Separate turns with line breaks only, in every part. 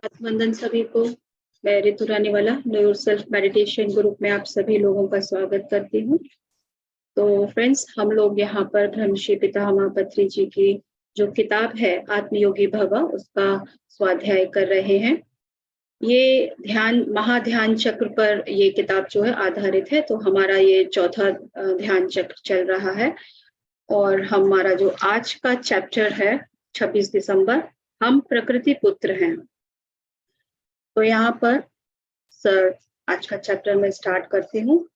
आत्मवंदन सभी को। मैं ऋतु रानीवाला नो योरसेल्फ मेडिटेशन ग्रुप में आप सभी लोगों का स्वागत करती हूँ। तो फ्रेंड्स, हम लोग यहाँ पर ब्रह्मश्री पितामह पत्री जी की जो किताब है आत्मयोगी भव, उसका स्वाध्याय कर रहे हैं। ये ध्यान महाध्यान चक्र पर ये किताब जो है आधारित है। तो हमारा ये चौथा ध्यान चक्र चल रहा है और हमारा जो आज का चैप्टर है 26 दिसंबर, हम प्रकृति पुत्र हैं। तो यहाँ पर सर आज का चैप्टर में स्टार्ट करती हूँ।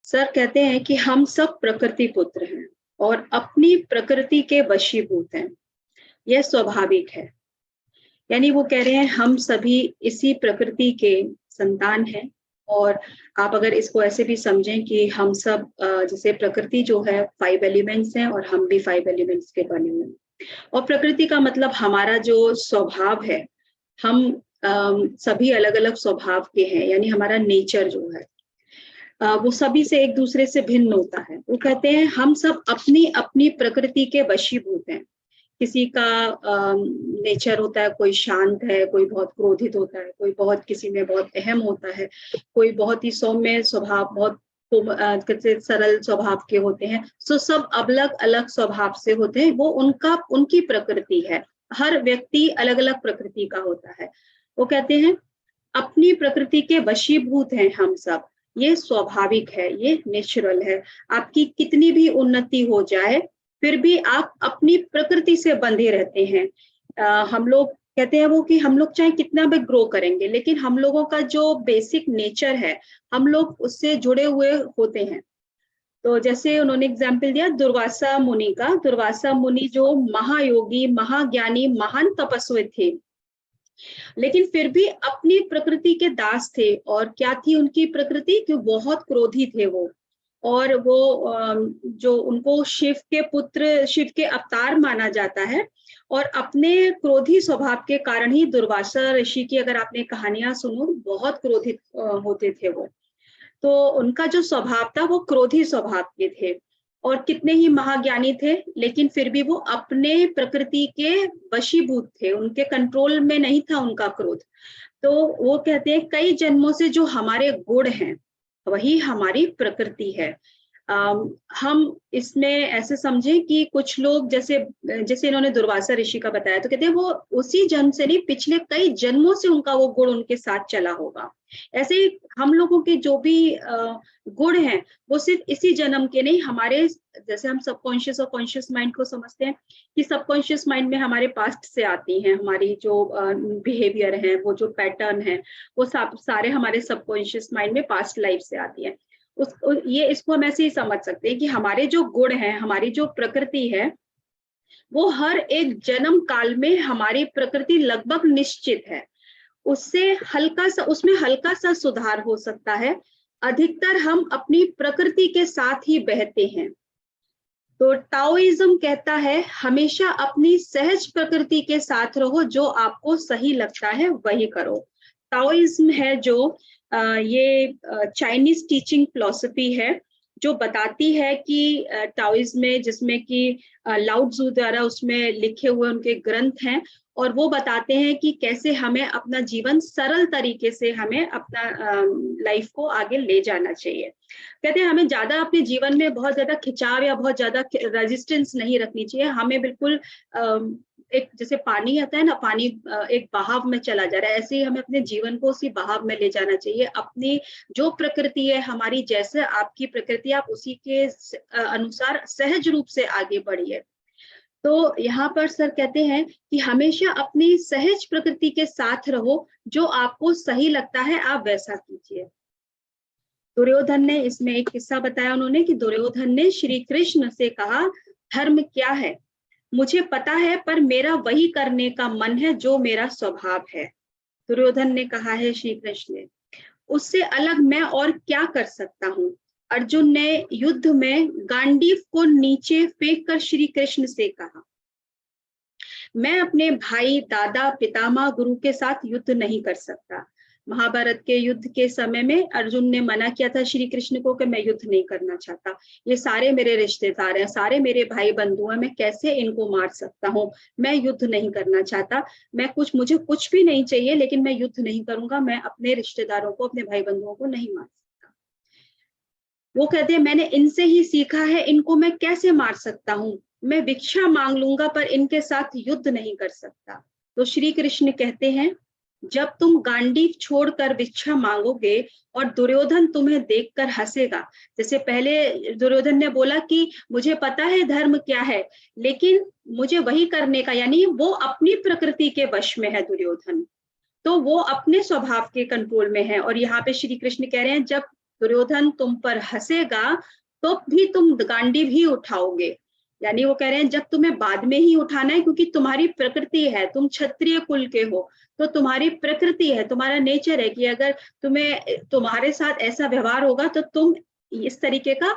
सर कहते हैं कि हम सब प्रकृति पुत्र हैं और अपनी प्रकृति के वशीभूत हैं। यह स्वाभाविक है। यानी वो कह रहे हैं हम सभी इसी प्रकृति के संतान हैं। और आप अगर इसको ऐसे भी समझें कि हम सब जैसे प्रकृति जो है 5 एलिमेंट्स हैं और हम भी 5 एलिमेंट्स के बने हुए हैं। और प्रकृति का मतलब हमारा जो स्वभाव है, हम सभी अलग अलग स्वभाव के हैं। यानी हमारा नेचर जो है वो सभी से एक दूसरे से भिन्न होता है। वो कहते हैं हम सब अपनी अपनी प्रकृति के वशीभूत हैं। किसी का नेचर होता है, कोई शांत है, कोई बहुत क्रोधित होता है, कोई बहुत किसी में बहुत अहम होता है, कोई बहुत ही सौम्य स्वभाव, बहुत सरल स्वभाव के होते हैं। सो सब अलग अलग स्वभाव से होते हैं। वो उनकी प्रकृति है। हर व्यक्ति अलग अलग प्रकृति का होता है। वो कहते हैं अपनी प्रकृति के वशीभूत हैं हम सब। ये स्वाभाविक है, ये नेचुरल है। आपकी कितनी भी उन्नति हो जाए फिर भी आप अपनी प्रकृति से बंधे रहते हैं। हम लोग कहते हैं वो कि हम लोग चाहे कितना भी ग्रो करेंगे, लेकिन हम लोगों का जो बेसिक नेचर है, हम लोग उससे जुड़े हुए होते हैं। तो जैसे उन्होंने एग्जाम्पल दिया दुर्वासा मुनि का। दुर्वासा मुनि जो महायोगी, महाज्ञानी, महान तपस्वी थे, लेकिन फिर भी अपनी प्रकृति के दास थे। और क्या थी उनकी प्रकृति? कि बहुत क्रोधी थे वो। और वो जो उनको शिव के पुत्र, शिव के अवतार माना जाता है। और अपने क्रोधी स्वभाव के कारण ही दुर्वासा ऋषि की अगर आपने कहानियां सुनो, बहुत क्रोधित होते थे वो। तो उनका जो स्वभाव था वो क्रोधी स्वभाव के थे। और कितने ही महाज्ञानी थे, लेकिन फिर भी वो अपने प्रकृति के वशीभूत थे। उनके कंट्रोल में नहीं था उनका क्रोध। तो वो कहते हैं कई जन्मों से जो हमारे गुण हैं वही हमारी प्रकृति है। हम इसमें ऐसे समझें कि कुछ लोग जैसे जैसे इन्होंने दुर्वासा ऋषि का बताया, तो कहते हैं वो उसी जन्म से नहीं, पिछले कई जन्मों से उनका वो गुण उनके साथ चला होगा। ऐसे ही हम लोगों के जो भी गुण हैं वो सिर्फ इसी जन्म के नहीं, हमारे जैसे हम सबकॉन्शियस और कॉन्शियस माइंड को समझते हैं कि सबकॉन्शियस माइंड में हमारे पास्ट से आती हैं। हमारी जो बिहेवियर है, वो जो पैटर्न है, वो सारे हमारे सबकॉन्शियस माइंड में पास्ट लाइफ से आती है। इसको हम ऐसे ही समझ सकते हैं कि हमारे जो गुण हैं, हमारी जो प्रकृति है, वो हर एक जन्म काल में हमारी प्रकृति लगभग निश्चित है। उसमें हल्का सा सुधार हो सकता है। अधिकतर हम अपनी प्रकृति के साथ ही बहते हैं। तो टाओइज्म कहता है हमेशा अपनी सहज प्रकृति के साथ रहो, जो आपको सही लगता है वही करो। टाओइज्म है जो ये चाइनीज टीचिंग फिलॉसफी है, जो बताती है कि टाओइज्म में, जिसमें कि लाओ त्सु द्वारा उसमें लिखे हुए उनके ग्रंथ हैं, और वो बताते हैं कि कैसे हमें अपना जीवन सरल तरीके से हमें अपना लाइफ को आगे ले जाना चाहिए। कहते हैं हमें ज्यादा अपने जीवन में बहुत ज्यादा खिंचाव या बहुत ज्यादा रेजिस्टेंस नहीं रखनी चाहिए। हमें बिल्कुल एक जैसे पानी आता है ना, पानी एक बहाव में चला जा रहा है, ऐसे ही हमें अपने जीवन को उसी बहाव में ले जाना चाहिए। अपनी जो प्रकृति है हमारी, जैसे आपकी प्रकृति, आप उसी के अनुसार सहज रूप से आगे बढ़िए। तो यहाँ पर सर कहते हैं कि हमेशा अपनी सहज प्रकृति के साथ रहो, जो आपको सही लगता है आप वैसा कीजिए। दुर्योधन ने इसमें एक किस्सा बताया उन्होंने कि दुर्योधन ने श्री कृष्ण से कहा, धर्म क्या है? मुझे पता है, पर मेरा वही करने का मन है जो मेरा स्वभाव है। दुर्योधन ने कहा है श्री कृष्ण ने, उससे अलग मैं और क्या कर सकता हूँ? अर्जुन ने युद्ध में गांडीव को नीचे फेंक कर श्री कृष्ण से कहा, मैं अपने भाई, दादा, पितामह, गुरु के साथ युद्ध नहीं कर सकता। महाभारत के युद्ध के समय में अर्जुन ने मना किया था श्री कृष्ण को कि मैं युद्ध नहीं करना चाहता, ये सारे मेरे रिश्तेदार हैं, सारे मेरे भाई बंधु हैं, मैं कैसे इनको मार सकता हूँ, मैं युद्ध नहीं करना चाहता, मुझे कुछ भी नहीं चाहिए, लेकिन मैं युद्ध नहीं करूंगा, मैं अपने रिश्तेदारों को, अपने भाई बंधुओं को नहीं मार सकता। वो कहते हैं मैंने इनसे ही सीखा है, इनको मैं कैसे मार सकता हूँ, मैं भिक्षा मांग लूंगा पर इनके साथ युद्ध नहीं कर सकता। तो श्री कृष्ण कहते हैं जब तुम गांडीव छोड़कर भिक्षा मांगोगे और दुर्योधन तुम्हें देखकर हंसेगा, जैसे पहले दुर्योधन ने बोला कि मुझे पता है धर्म क्या है, लेकिन मुझे वही करने का, यानी वो अपनी प्रकृति के वश में है दुर्योधन, तो वो अपने स्वभाव के कंट्रोल में है। और यहाँ पे श्री कृष्ण कह रहे हैं जब दुर्योधन तुम पर हंसेगा तो भी तुम गांडीव ही उठाओगे, यानी वो कह रहे हैं जब तुम्हें बाद में ही उठाना है, क्योंकि तुम्हारी प्रकृति है, तुम क्षत्रिय कुल के हो, तो तुम्हारी प्रकृति है, तुम्हारा नेचर है कि अगर तुम्हारे साथ ऐसा व्यवहार होगा तो तुम इस तरीके का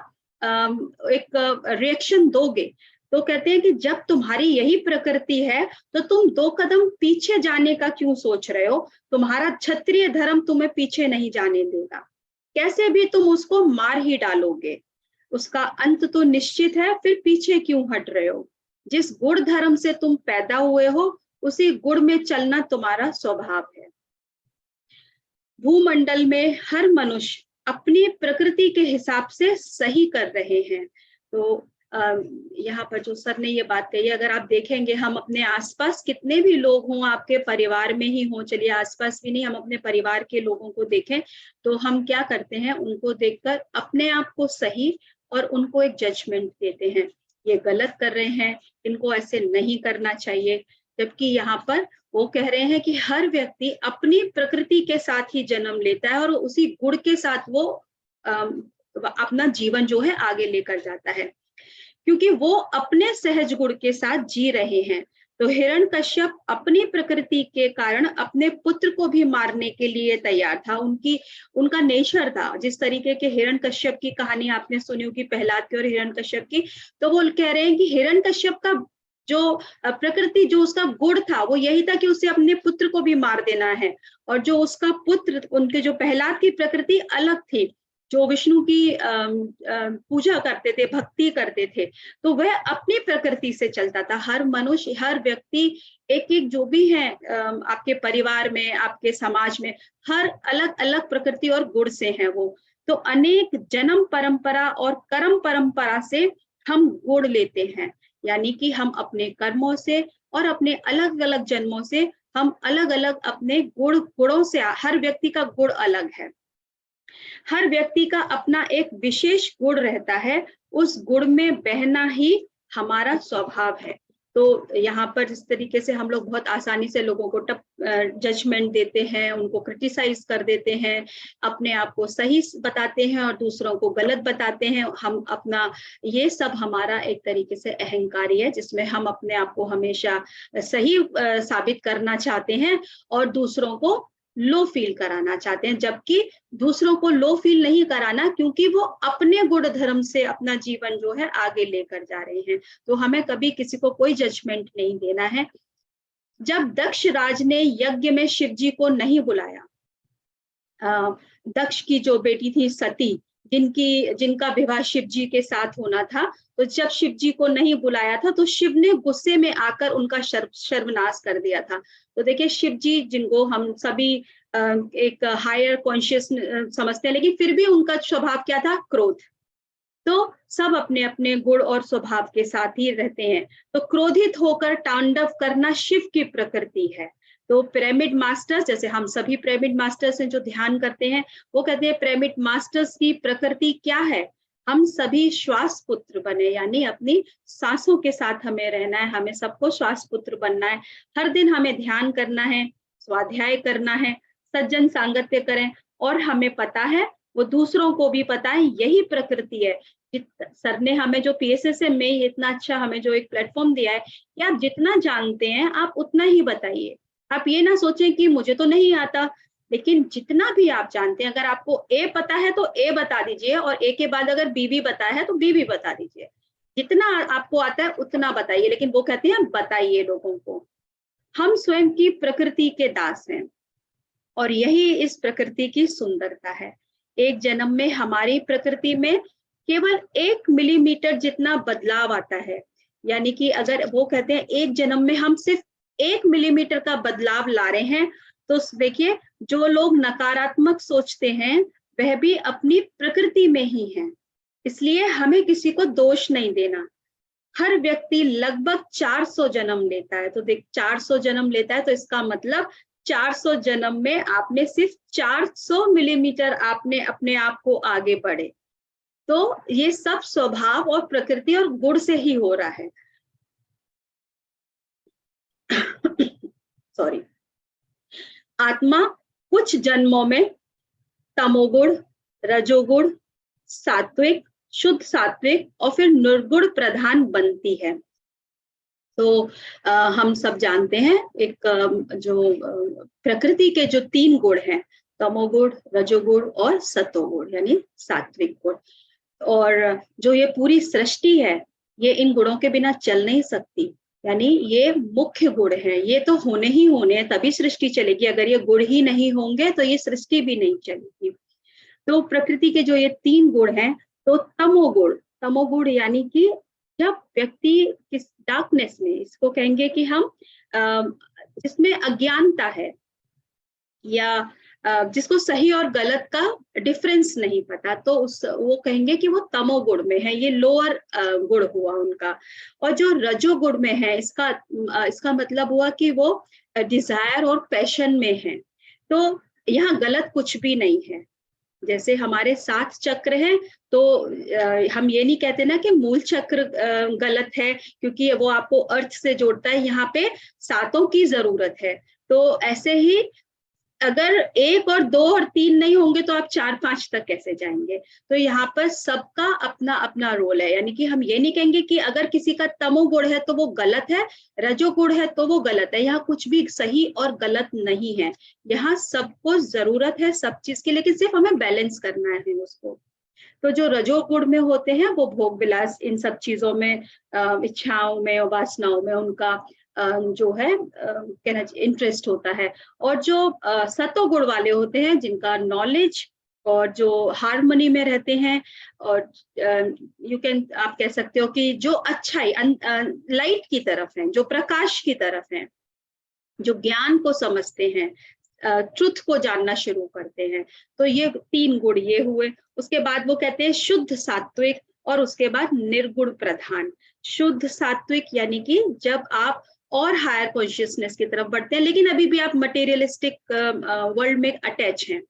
एक रिएक्शन दोगे। तो कहते हैं कि जब तुम्हारी यही प्रकृति है तो तुम 2 कदम पीछे जाने का क्यों सोच रहे हो, तुम्हारा क्षत्रिय धर्म तुम्हें पीछे नहीं जाने देगा, कैसे भी तुम उसको मार ही डालोगे, उसका अंत तो निश्चित है, फिर पीछे क्यों हट रहे हो, जिस गुण धर्म से तुम पैदा हुए हो उसी गुण में चलना तुम्हारा स्वभाव है। भूमंडल में हर मनुष्य अपनी प्रकृति के हिसाब से सही कर रहे हैं। तो यहाँ पर जो सर ने ये बात कही, अगर आप देखेंगे हम अपने आसपास कितने भी लोग हों, आपके परिवार में ही हों, चलिए आसपास भी नहीं, हम अपने परिवार के लोगों को देखें तो हम क्या करते हैं, उनको देखकर अपने आप को सही और उनको एक जजमेंट देते हैं, ये गलत कर रहे हैं, इनको ऐसे नहीं करना चाहिए। जबकि यहाँ पर वो कह रहे हैं कि हर व्यक्ति अपनी प्रकृति के साथ ही जन्म लेता है और उसी गुण के साथ वो अपना जीवन जो है आगे लेकर जाता है, क्योंकि वो अपने सहज गुण के साथ जी रहे हैं। तो हिरण्यकश्यप अपनी प्रकृति के कारण अपने पुत्र को भी मारने के लिए तैयार था, उनका नेचर था, जिस तरीके के हिरण्यकश्यप की कहानी आपने सुनी होगी, प्रहलाद की और हिरण्यकश्यप की, तो वो कह रहे हैं कि हिरण्यकश्यप का जो प्रकृति, जो उसका गुण था वो यही था कि उसे अपने पुत्र को भी मार देना है, और जो उसका पुत्र, उनके जो प्रहलाद की प्रकृति अलग थी, जो विष्णु की पूजा करते थे, भक्ति करते थे, तो वह अपनी प्रकृति से चलता था। हर मनुष्य, हर व्यक्ति, एक एक जो भी है आपके परिवार में, आपके समाज में, हर अलग अलग प्रकृति और गुण से हैं वो। तो अनेक जन्म परंपरा और कर्म परंपरा से हम गुण लेते हैं, यानी कि हम अपने कर्मों से और अपने अलग अलग जन्मों से हम अलग अलग अपने गुणों से, हर व्यक्ति का गुण अलग है, हर व्यक्ति का अपना एक विशेष गुण रहता है, उस गुण में बहना ही हमारा स्वभाव है। तो यहाँ पर जिस तरीके से हम लोग बहुत आसानी से लोगों को जजमेंट देते हैं, उनको क्रिटिसाइज कर देते हैं, अपने आप को सही बताते हैं और दूसरों को गलत बताते हैं, हम अपना, ये सब हमारा एक तरीके से अहंकारी है, जिसमें हम अपने आप को हमेशा सही साबित करना चाहते हैं और दूसरों को लो फील कराना चाहते हैं, जबकि दूसरों को लो फील नहीं कराना, क्योंकि वो अपने गुण धर्म से अपना जीवन जो है आगे लेकर जा रहे हैं। तो हमें कभी किसी को कोई जजमेंट नहीं देना है। जब दक्ष राज ने यज्ञ में शिव जी को नहीं बुलाया, दक्ष की जो बेटी थी सती, जिनका विवाह शिव जी के साथ होना था, तो जब शिव जी को नहीं बुलाया था तो शिव ने गुस्से में आकर उनका सर्वनाश कर दिया था। तो देखिए शिव जी, जिनको हम सभी एक हायर कॉन्शियस समझते हैं, लेकिन फिर भी उनका स्वभाव क्या था, क्रोध। तो सब अपने अपने गुण और स्वभाव के साथ ही रहते हैं। तो क्रोधित होकर तांडव करना शिव की प्रकृति है। तो पिरामिड मास्टर्स, जैसे हम सभी पिरामिड मास्टर्स हैं जो ध्यान करते हैं, वो कहते हैं पिरामिड मास्टर्स की प्रकृति क्या है, हम सभी श्वास पुत्र बने, यानी अपनी सांसों के साथ हमें रहना है, हमें सबको श्वास पुत्र बनना है, हर दिन हमें ध्यान करना है, स्वाध्याय करना है, सज्जन सांगत्य करें, और हमें पता है, वो दूसरों को भी पता है, यही प्रकृति है। सर ने हमें जो PSSM में इतना अच्छा हमें जो एक प्लेटफॉर्म दिया है कि आप जितना जानते हैं आप उतना ही बताइए, आप ये ना सोचें कि मुझे तो नहीं आता, लेकिन जितना भी आप जानते हैं, अगर आपको A पता है तो A बता दीजिए, और A के बाद अगर B भी पता है तो B भी बता दीजिए, जितना आपको आता है उतना बताइए, लेकिन वो कहते हैं बताइए लोगों को। हम स्वयं की प्रकृति के दास हैं, और यही इस प्रकृति की सुंदरता है। एक जन्म में हमारी प्रकृति में केवल 1 मिलीमीटर जितना बदलाव आता है, यानी कि अगर वो कहते हैं एक जन्म में हम सिर्फ 1 मिलीमीटर का बदलाव ला रहे हैं, तो देखिए जो लोग नकारात्मक सोचते हैं वह भी अपनी प्रकृति में ही हैं। इसलिए हमें किसी को दोष नहीं देना। हर व्यक्ति लगभग 400 जन्म लेता है, तो देख 400 जन्म लेता है तो इसका मतलब 400 जन्म में आपने सिर्फ 400 मिलीमीटर आपने अपने आप को आगे बढ़े। तो ये सब स्वभाव और प्रकृति और गुण से ही हो रहा है। सॉरी। आत्मा कुछ जन्मों में तमोगुण, रजोगुण, सात्विक, शुद्ध सात्विक और फिर निर्गुण प्रधान बनती है। तो हम सब जानते हैं एक जो प्रकृति के जो 3 गुण हैं, तमोगुण, रजोगुण और सतोगुण यानी सात्विक गुण, और जो ये पूरी सृष्टि है ये इन गुणों के बिना चल नहीं सकती। यानी ये मुख्य गुण हैं, ये तो होने ही होने हैं तभी सृष्टि चलेगी। अगर ये गुण ही नहीं होंगे तो ये सृष्टि भी नहीं चलेगी। तो प्रकृति के जो ये 3 गुण हैं, तो तमोगुण यानी कि जब व्यक्ति किस डार्कनेस में, इसको कहेंगे कि हम जिसमें अज्ञानता है या जिसको सही और गलत का डिफरेंस नहीं पता, तो वो कहेंगे कि वो तमोगुण में है, ये लोअर गुण हुआ उनका। और जो रजोगुण में है, इसका मतलब हुआ कि वो डिजायर और पैशन में है। तो यहाँ गलत कुछ भी नहीं है। जैसे हमारे 7 चक्र हैं, तो हम ये नहीं कहते ना कि मूल चक्र गलत है, क्योंकि वो आपको अर्थ से जोड़ता है, यहाँ पे 7 की जरूरत है। तो ऐसे ही अगर 1 और 2 और 3 नहीं होंगे तो आप 4-5 तक कैसे जाएंगे। तो यहाँ पर सबका अपना अपना रोल है। यानी कि हम ये नहीं कहेंगे कि अगर किसी का तमोगुण है तो वो गलत है, रजोगुण है तो वो गलत है। यहाँ कुछ भी सही और गलत नहीं है, यहाँ सबको जरूरत है सब चीज की, लेकिन सिर्फ हमें बैलेंस करना है उसको। तो जो रजोगुण में होते हैं वो भोग विलास, इन सब चीजों में, इच्छाओं में और वासनाओं में उनका जो है कहना इंटरेस्ट होता है। और जो सतोगुण वाले होते हैं जिनका नॉलेज और जो हार्मनी में रहते हैं, और आप कह सकते हो कि जो अच्छाई लाइट की तरफ है, जो प्रकाश की तरफ है, जो ज्ञान को समझते हैं, ट्रुथ को जानना शुरू करते हैं। तो ये 3 गुण ये हुए। उसके बाद वो कहते हैं शुद्ध सात्विक और उसके बाद निर्गुण प्रधान। शुद्ध सात्विक यानी कि जब आप और हायर कॉन्शियसनेस की तरफ बढ़ते हैं, लेकिन अभी भी आप मटेरियलिस्टिक वर्ल्ड में अटैच हैं।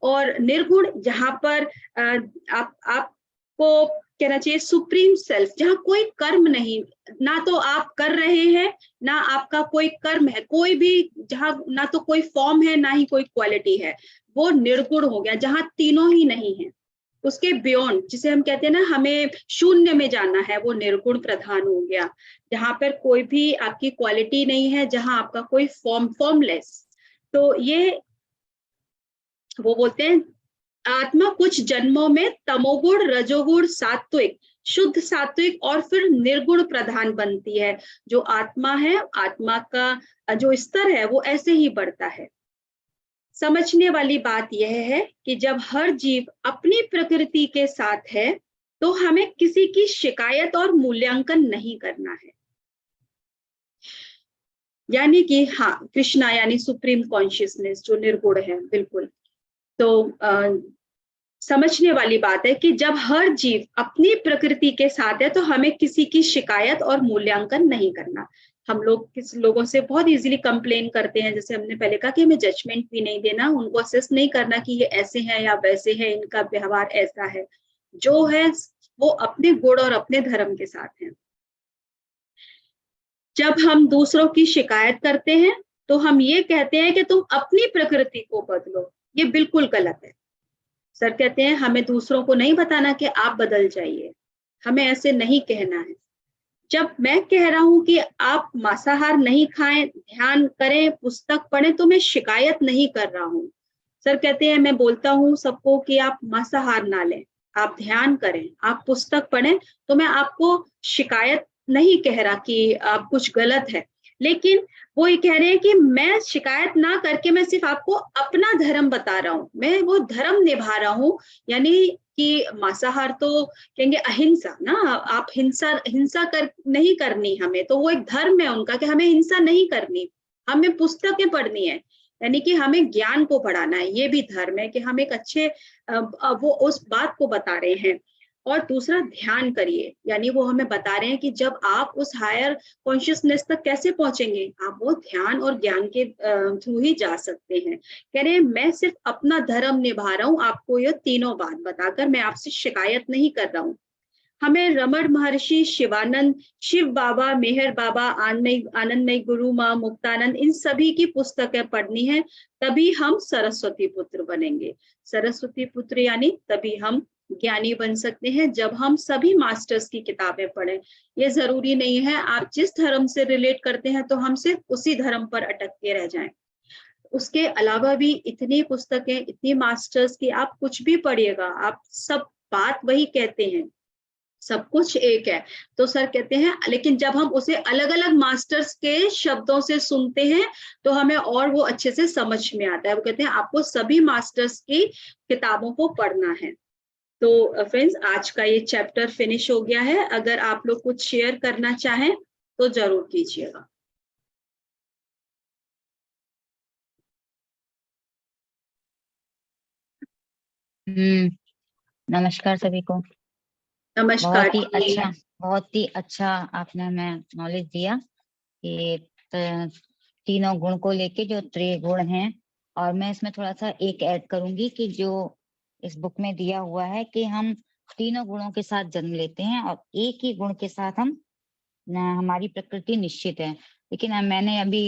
और निर्गुण जहां पर आपको कहना चाहिए सुप्रीम सेल्फ, जहां कोई कर्म नहीं, ना तो आप कर रहे हैं ना आपका कोई कर्म है, कोई भी, जहां ना तो कोई फॉर्म है ना ही कोई क्वालिटी है, वो निर्गुण हो गया। जहां तीनों ही नहीं है, उसके बियॉन्ड, जिसे हम कहते हैं ना हमें शून्य में जाना है, वो निर्गुण प्रधान हो गया। जहां पर कोई भी आपकी क्वालिटी नहीं है, जहां आपका कोई फॉर्मलेस। तो ये वो बोलते हैं आत्मा कुछ जन्मों में तमोगुण, रजोगुण, सात्विक, शुद्ध सात्विक और फिर निर्गुण प्रधान बनती है। जो आत्मा है, आत्मा का जो स्तर है वो ऐसे ही बढ़ता है। समझने वाली बात यह है कि जब हर जीव अपनी प्रकृति के साथ है तो हमें किसी की शिकायत और मूल्यांकन नहीं करना है। यानी कि हाँ, कृष्णा यानी सुप्रीम कॉन्शियसनेस जो निर्गुण है, बिल्कुल। तो समझने वाली बात है कि जब हर जीव अपनी प्रकृति के साथ है तो हमें किसी की शिकायत और मूल्यांकन नहीं करना। हम लोग किस लोगों से बहुत इजीली कंप्लेन करते हैं, जैसे हमने पहले कहा कि हमें जजमेंट भी नहीं देना, उनको असेस नहीं करना कि ये ऐसे हैं या वैसे हैं, इनका व्यवहार ऐसा है। जो है वो अपने गुण और अपने धर्म के साथ है। जब हम दूसरों की शिकायत करते हैं तो हम ये कहते हैं कि तुम अपनी प्रकृति को बदलो, ये बिल्कुल गलत है। सर कहते हैं हमें दूसरों को नहीं बताना कि आप बदल जाइए, हमें ऐसे नहीं कहना है। जब मैं कह रहा हूं कि आप मांसाहार नहीं खाएं, ध्यान करें, पुस्तक पढ़ें, तो मैं शिकायत नहीं कर रहा हूं। सर कहते हैं मैं बोलता हूं सबको कि आप मांसाहार ना लें, आप ध्यान करें, आप पुस्तक पढ़ें, तो मैं आपको शिकायत नहीं कह रहा कि आप कुछ गलत है। लेकिन वो ये कह रहे हैं कि मैं शिकायत ना करके मैं सिर्फ आपको अपना धर्म बता रहा हूँ, मैं वो धर्म निभा रहा हूँ। यानी कि मांसाहार तो कहेंगे अहिंसा ना, आप हिंसा हिंसा कर नहीं करनी हमें, तो वो एक धर्म है उनका कि हमें हिंसा नहीं करनी, हमें पुस्तकें पढ़नी है, यानी कि हमें ज्ञान को बढ़ाना है, ये भी धर्म है कि हम एक अच्छे वो उस बात को बता रहे हैं। और दूसरा ध्यान करिए, यानी वो हमें बता रहे हैं कि जब आप उस हायर कॉन्शियसनेस तक कैसे पहुंचेंगे, आप वो ध्यान और ज्ञान के थ्रू ही जा सकते हैं। कह रहे हैं मैं सिर्फ अपना धर्म निभा रहा हूँ, आपको ये तीनों बात बताकर मैं आपसे शिकायत नहीं कर रहा हूँ। हमें रमण महर्षि, शिवानंद, शिव बाबा, मेहर बाबा, आनंदमयी गुरु माँ, मुक्तानंद, इन सभी की पुस्तकें पढ़नी है, तभी हम सरस्वती पुत्र बनेंगे। सरस्वती पुत्र यानी तभी हम ज्ञानी बन सकते हैं, जब हम सभी मास्टर्स की किताबें पढ़ें। ये जरूरी नहीं है आप जिस धर्म से रिलेट करते हैं तो हम सिर्फ उसी धर्म पर अटक के रह जाएं। उसके अलावा भी इतनी पुस्तकें, इतनी मास्टर्स की, आप कुछ भी पढ़िएगा, आप सब बात वही कहते हैं, सब कुछ एक है। तो सर कहते हैं लेकिन जब हम उसे अलग अलग मास्टर्स के शब्दों से सुनते हैं तो हमें और वो अच्छे से समझ में आता है। वो कहते हैं आपको सभी मास्टर्स की किताबों को पढ़ना है। तो फ्रेंड्स आज का ये चैप्टर फिनिश हो गया है, अगर आप लोग कुछ शेयर करना चाहें तो जरूर कीजिएगा।
नमस्कार सभी को।
नमस्कार
बहुत ही अच्छा आपने हमें नॉलेज दिया कि तीनों गुण को लेके जो त्रिगुण हैं। और मैं इसमें थोड़ा सा एक ऐड करूंगी कि जो इस बुक में दिया हुआ है कि हम तीनों गुणों के साथ जन्म लेते हैं और एक ही गुण के साथ हम हमारी प्रकृति निश्चित है। लेकिन मैंने अभी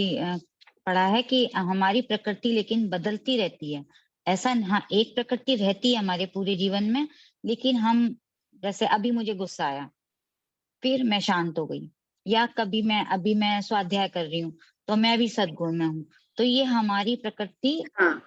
पढ़ा है कि हमारी प्रकृति लेकिन बदलती रहती है। ऐसा हाँ, एक प्रकृति रहती है हमारे पूरे जीवन में, लेकिन हम जैसे अभी मुझे गुस्सा आया, फिर मैं शांत हो गई, या कभी मैं स्वाध्याय कर रही हूँ तो मैं भी सद्गुण में हूँ। तो ये हमारी प्रकृति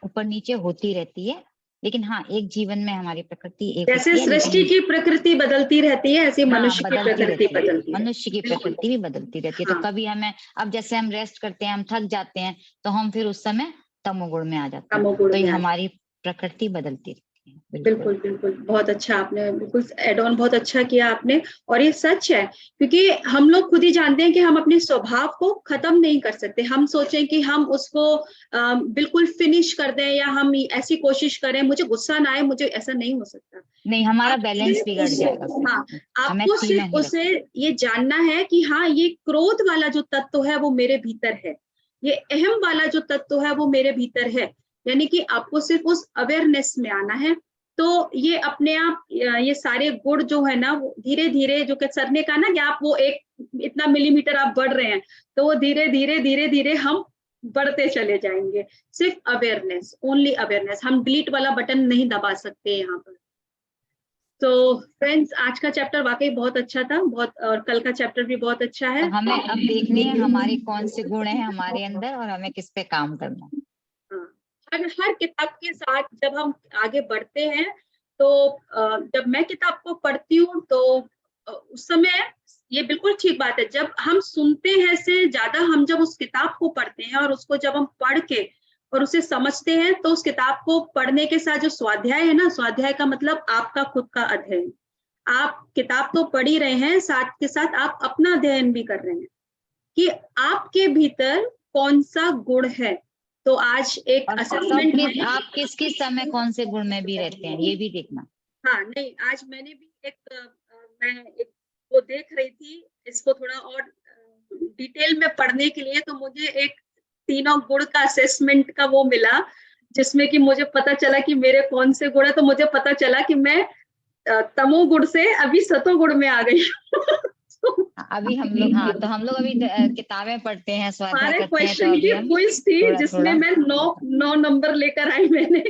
ऊपर नीचे होती रहती है। लेकिन हाँ, एक जीवन में हमारी प्रकृति एक
जैसे
होती है,
सृष्टि की प्रकृति बदलती रहती है, ऐसे मनुष्य की
बदलती
प्रकृति
रहती है।
बदलती है।
मनुष्य की प्रकृति भी बदलती रहती है। तो कभी हमें, अब जैसे हम रेस्ट करते हैं, हम थक जाते हैं, तो हम फिर उस समय तमोगुण में आ जाते हैं। तो ये हमारी प्रकृति बदलती रहती है।
बिल्कुल बिल्कुल, बहुत अच्छा आपने बिल्कुल एड ऑन बहुत अच्छा किया आपने। और ये सच है क्योंकि हम लोग खुद ही जानते हैं कि हम अपने स्वभाव को खत्म नहीं कर सकते। हम सोचें कि हम उसको बिल्कुल फिनिश कर दें या हम ऐसी कोशिश करें मुझे गुस्सा ना आए, मुझे ऐसा नहीं हो सकता।
नहीं, हमारा बैलेंस बिगड़ जाएगा।
हाँ, आपको सिर्फ उसे ये जानना है कि हाँ, ये क्रोध वाला जो तत्व है वो मेरे भीतर है, ये अहम वाला जो तत्व है वो मेरे भीतर है। यानी कि आपको सिर्फ उस अवेयरनेस में आना है। तो ये अपने आप ये सारे गुण जो है ना, वो धीरे धीरे, जो कि सर ने कहा ना कि आप वो एक इतना मिलीमीटर आप बढ़ रहे हैं, तो वो धीरे धीरे धीरे धीरे हम बढ़ते चले जाएंगे। सिर्फ अवेयरनेस, ओनली अवेयरनेस, हम डिलीट वाला बटन नहीं दबा सकते यहाँ पर। तो फ्रेंड्स आज का चैप्टर वाकई बहुत अच्छा था, बहुत, और कल का चैप्टर भी बहुत अच्छा है।
तो हमें अब देखने हैं हमारे कौन से गुण हैं हमारे अंदर और हमें किस पे काम करना है।
हर किताब के साथ जब हम आगे बढ़ते हैं तो जब मैं किताब को पढ़ती हूँ तो उस समय ये बिल्कुल ठीक बात है, जब हम सुनते हैं से ज्यादा हम जब उस किताब को पढ़ते हैं और उसको जब हम पढ़ के और उसे समझते हैं, तो उस किताब को पढ़ने के साथ जो स्वाध्याय है ना, स्वाध्याय का मतलब आपका खुद का अध्ययन। आप किताब तो पढ़ ही रहे हैं, साथ के साथ आप अपना अध्ययन भी कर रहे हैं कि आपके भीतर कौन सा गुण है। तो आज एक असेसमेंट है,
आप किस किस समय कौन से गुण में भी रहते हैं, ये भी देखना।
हाँ नहीं, आज मैंने भी मैं एक वो देख रही थी, इसको थोड़ा और डिटेल में पढ़ने के लिए, तो मुझे एक तीनों गुण का असेसमेंट का वो मिला, जिसमें कि मुझे पता चला कि मेरे कौन से गुण है। तो मुझे पता चला कि मैं तमोगुण से अभी सतोगुण में आ गई।
अभी हम लोग, हाँ, तो हम लोग अभी किताबें पढ़ते हैं, स्वाध्याय करते हैं,
क्वेश्चन की क्विज थी जिसमें मैं 9 नंबर लेकर आई मैंने।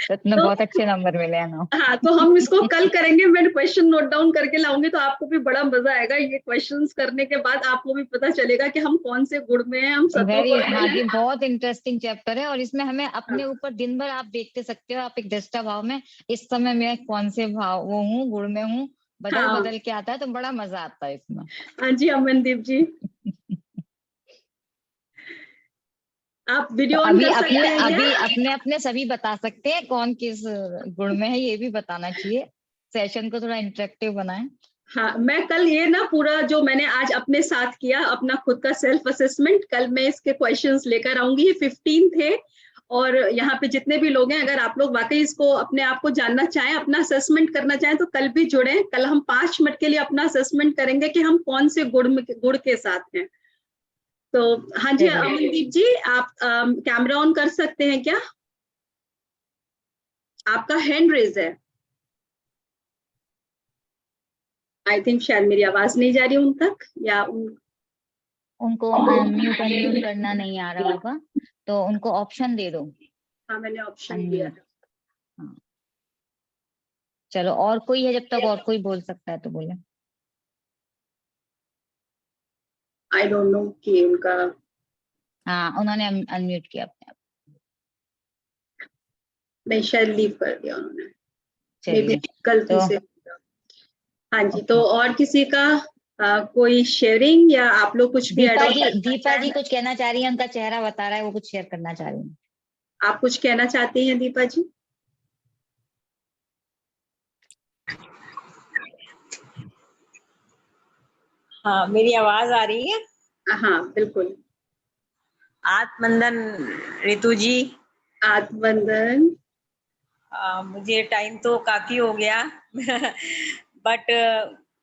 तो बहुत अच्छे नंबर मिले हैं ना।
हाँ, तो हम इसको कल करेंगे, मैं क्वेश्चन नोट डाउन करके लाऊंगी, तो आपको भी बड़ा मजा आएगा। ये क्वेश्चंस करने के बाद आपको भी पता चलेगा कि हम कौन से गुण में हैं, हम
हाँ जी, बहुत इंटरेस्टिंग चैप्टर है। और इसमें हमें अपने ऊपर दिन भर आप देखते सकते हो, आप एक दृष्टा भाव में इस समय मैं कौन से भाव वो हूँ, गुण में हूँ, बदल
हाँ।
बदल के आता है तो बड़ा मजा आता है इसमें।
हाँ जी अमनदीप जी, आप
तो
वीडियो ऑन
अभी
कर
अपने
सकते हैं
अभी
क्या?
अपने अपने सभी बता सकते हैं कौन किस गुण में है, ये भी बताना चाहिए। सेशन को थोड़ा इंटरेक्टिव बनाएं।
हाँ, मैं कल ये ना पूरा जो मैंने आज अपने साथ किया, अपना खुद का सेल्फ असेसमेंट, कल मैं इसके क्वेश्चंस लेकर आऊंगी। ये 15 थे और यहाँ पे जितने भी लोग हैं, अगर आप लोग वाकई इसको अपने आप को जानना चाहें, अपना असेसमेंट करना चाहें, तो कल भी जुड़े। कल हम 5 मिनट के लिए अपना असेसमेंट करेंगे कि हम कौन से गुण के साथ हैं। तो हाँ जी
चलिए
अमनदीप जी, आप कैमरा ऑन कर सकते हैं क्या? आपका हैंड रेज है। आई थिंक शायद मेरी आवाज नहीं जा रही उन तक, या
उनको अनम्यूट अनम्यूट करना नहीं आ रहा होगा, तो उनको ऑप्शन दे दो
हाँ मैंने ऑप्शन दिया
अनम्यूट।
है।
हाँ चलो, और कोई है? जब तक और कोई बोल सकता है तो बोले।
आई डोंट नो कि उनका,
हाँ उन्होंने अनम्यूट किया अपने आप।
नहीं शायद लीव कर दिया उन्होंने, मे बी
चलिए
गलती
तो
से। हाँ जी, तो
ओके।
और किसी का कोई शेयरिंग, या आप लोग कुछ भी ऐड ऑन करना
दीपा जी
चाहें?
कुछ कहना चाह रही है, उनका चेहरा बता रहा है वो कुछ शेयर करना चाह रही है।
आप कुछ कहना चाहती हैं दीपा जी?
हाँ, मेरी आवाज आ रही है?
हाँ बिल्कुल।
आत्मंदन ऋतु जी।
आत्मबंधन।
मुझे टाइम तो काफी हो गया बट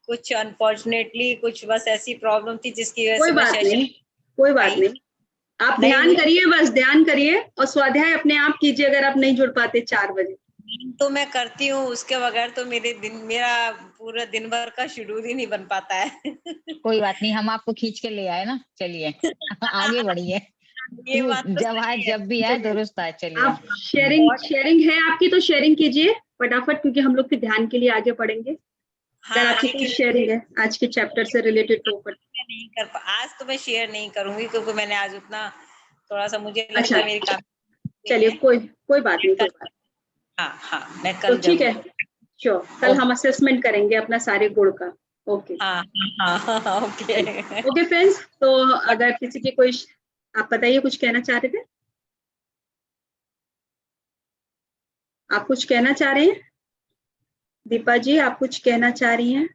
कुछ अनफॉर्चुनेटली कुछ बस ऐसी प्रॉब्लम थी जिसकी वजह
कोई
से मैं
बात
सेशन
नहीं, कोई बात
आई
नहीं। आप
नहीं।
ध्यान करिए, बस ध्यान करिए, और स्वाध्याय अपने आप कीजिए अगर आप नहीं जुड़ पाते 4 बजे।
तो मैं करती हूँ, उसके बगैर तो मेरा पूरा दिन भर का शेड्यूल ही नहीं बन पाता है
कोई बात नहीं, हम आपको खींच के ले आए ना, चलिए आगे बढ़िए।
ये बात तो
जब आए,
सही है।
जब भी आए दुरुस्त आए, चलिए।
आप शेयरिंग है आपकी तो शेयरिंग कीजिए फटाफट, क्योंकि हम लोग के ध्यान के लिए आगे बढ़ेंगे। अगर
हाँ
आपकी कोई
लेकिन
शेयरिंग है आज के चैप्टर से रिलेटेड तो ऊपर।
मैं नहीं आज तो मैं शेयर नहीं करूंगी क्योंकि मैंने आज उतना थोड़ा सा मुझे लगता
अच्छा
है मेरी काफी नहीं
चलिए,
है।
कोई बात नहीं, कोई बात।
हाँ हाँ, मैं
तो
कल
ठीक है,
जरूर।
श्योर, कल हम असेसमेंट करेंगे अपना सारे गुण का। ओके
हाँ हाँ ओके।
ओके फ्रेंड्स, तो अगर किसी की कोई, आप बताइए कुछ कहना चाह रहे थे? आप कुछ कहना चाह रहे हैं? दीपा जी आप कुछ कहना चाह रही हैं?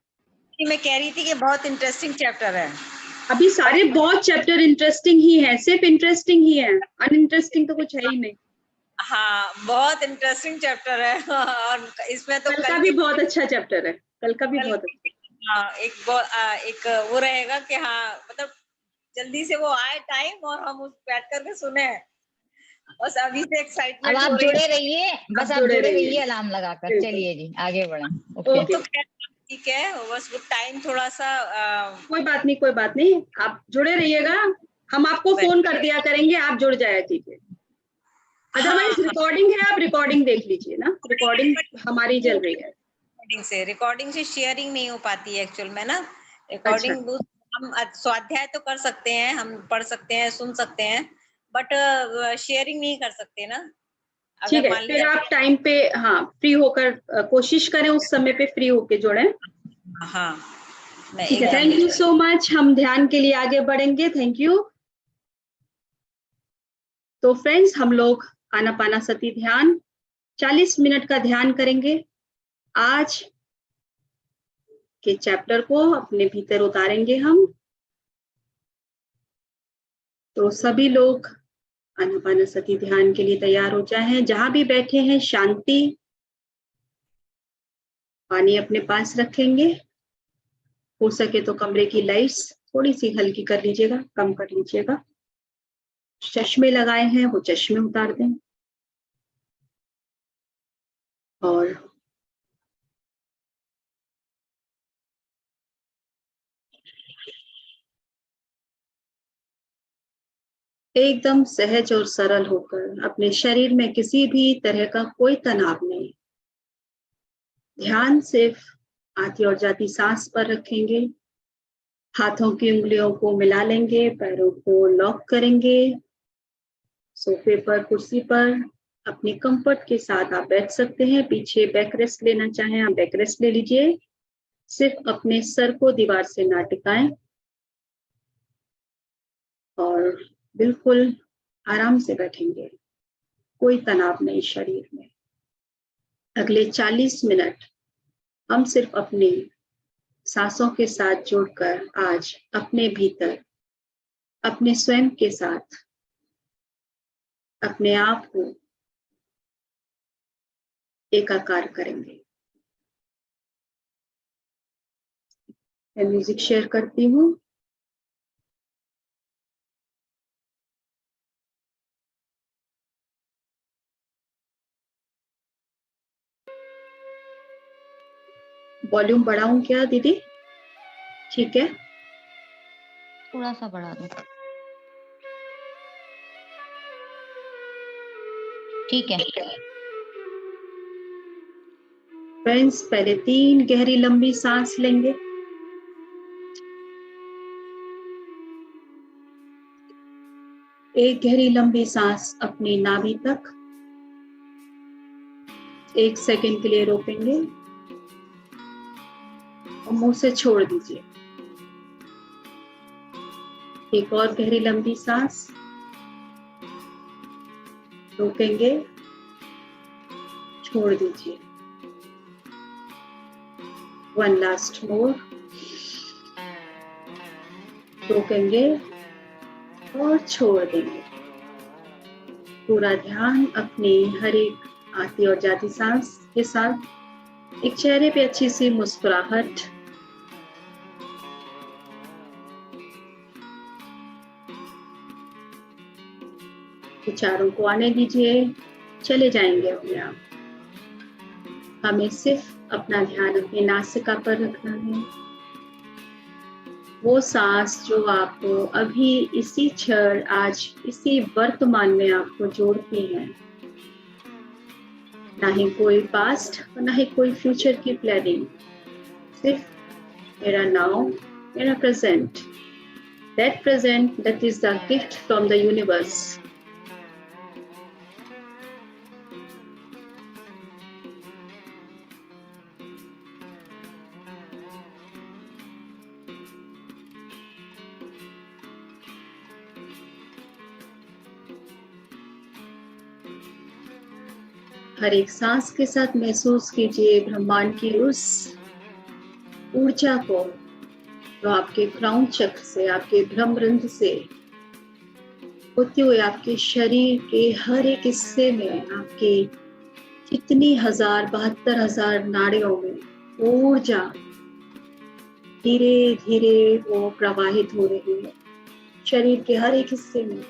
मैं कह रही थी कि बहुत इंटरेस्टिंग चैप्टर है।
अभी सारे बहुत चैप्टर इंटरेस्टिंग ही हैं, सिर्फ इंटरेस्टिंग ही हैं, अनइंटरेस्टिंग तो कुछ है ही नहीं।
हाँ बहुत इंटरेस्टिंग चैप्टर है और इसमें तो
कल
कल
का भी बहुत अच्छा चैप्टर है, कल का भी
कल
बहुत अच्छा।
हाँ एक वो रहेगा कि हाँ मतलब जल्दी से वो आए टाइम और हम उस बैठ करके सुने। बस अभी से
अब
एक्साइटमेंट
आप
हो रही है।
जुड़े रहिए, बस
आप
आप
जुड़े
जुड़े
रहिए,
रहिए अलार्म लगाकर।
बिल्कुल।
चलिए जी आगे बढ़े।
वो
ओके।
तो खैर ठीक है, बस वो टाइम थोड़ा सा
कोई बात नहीं, कोई बात नहीं, आप जुड़े रहिएगा। हम आपको फोन कर दिया करेंगे, आप जुड़ जाया कीजिए।
हाँ
अदरवाइज रिकॉर्डिंग है, आप रिकॉर्डिंग देख लीजिए ना, रिकॉर्डिंग हमारी चल रही है।
रिकॉर्डिंग से शेयरिंग नहीं हो पाती है एक्चुअल में ना।
अच्छा
रिकॉर्डिंग हम स्वाध्याय तो कर सकते हैं, हम पढ़ सकते हैं, सुन सकते हैं, बट शेयरिंग नहीं कर सकते ना।
ठीक
अगर
है,
मान
फिर
लिया।
आप टाइम पे, हाँ फ्री होकर कोशिश करें उस समय पे फ्री होके जुड़ें।
हाँ मैं
ठीक है,
एकदम।
थैंक यू सो मच, हम ध्यान के लिए आगे बढ़ेंगे, थैंक यू। तो फ्रेंड्स हम लोग आनापानासती ध्यान 40 मिनट का ध्यान करेंगे। आज के चैप्टर को अपने भीतर उतारेंगे हम। तो सभी लोग आनापानसती ध्यान के लिए तैयार हो जाएं, जहां भी बैठे हैं शांति, पानी अपने पास रखेंगे, हो सके तो कमरे की लाइट्स थोड़ी सी हल्की कर लीजिएगा, कम कर लीजिएगा। चश्मे लगाए हैं वो चश्मे उतार दें, और एकदम सहज और सरल होकर, अपने शरीर में किसी भी तरह का कोई तनाव नहीं, ध्यान सिर्फ आती और जाती सांस पर रखेंगे। हाथों की उंगलियों को मिला लेंगे, पैरों को लॉक करेंगे। सोफे पर, कुर्सी पर अपने कंफर्ट के साथ आप बैठ सकते हैं। पीछे बैक रेस्ट लेना चाहें आप बैक रेस्ट ले लीजिए। सिर्फ अपने सर को दीवार से ना टिकाएं और बिल्कुल आराम से बैठेंगे, कोई तनाव नहीं शरीर में। अगले 40 मिनट हम सिर्फ अपनी सांसों के साथ जुड़कर आज अपने भीतर, अपने स्वयं के साथ, अपने आप को एकाकार करेंगे। मैं म्यूजिक शेयर करती हूँ। वॉल्यूम बढ़ाऊं क्या दीदी? ठीक है,
थोड़ा सा बढ़ा दो। ठीक है।
फ्रेंड्स, पहले 3 गहरी लंबी सांस लेंगे। एक गहरी लंबी सांस अपनी नाभि तक 1 सेकंड के लिए रोकेंगे और मुंह से छोड़ दीजिए। एक और गहरी लंबी सांस, रोकेंगे, छोड़ दीजिए। 1 लास्ट मोर, रोकेंगे और छोड़ देंगे। पूरा ध्यान अपनी हर एक आती और जाती सांस के साथ। एक चेहरे पे अच्छी सी मुस्कुराहट, विचारों को आने दीजिए, चले जाएंगे अपने आप। हमें सिर्फ अपना ध्यान अपनी नासिका पर रखना है। वो सांस जो आपको अभी इसी क्षण, आज इसी वर्तमान में आपको जोड़ती है। ना ही कोई पास्ट और ना ही कोई फ्यूचर की प्लानिंग, सिर्फ मेरा नाउ, मेरा present. That present, that is the gift from the universe. हर एक सांस के साथ महसूस कीजिए ब्रह्मांड की उस ऊर्जा को जो आपके क्राउन चक्र से, आपके भ्रमरंध्र से होते हुए आपके शरीर के हर एक हिस्से में, आपके कितनी 72,000 नाड़ियों में ऊर्जा धीरे धीरे वो प्रवाहित हो रही है शरीर के हर एक हिस्से में।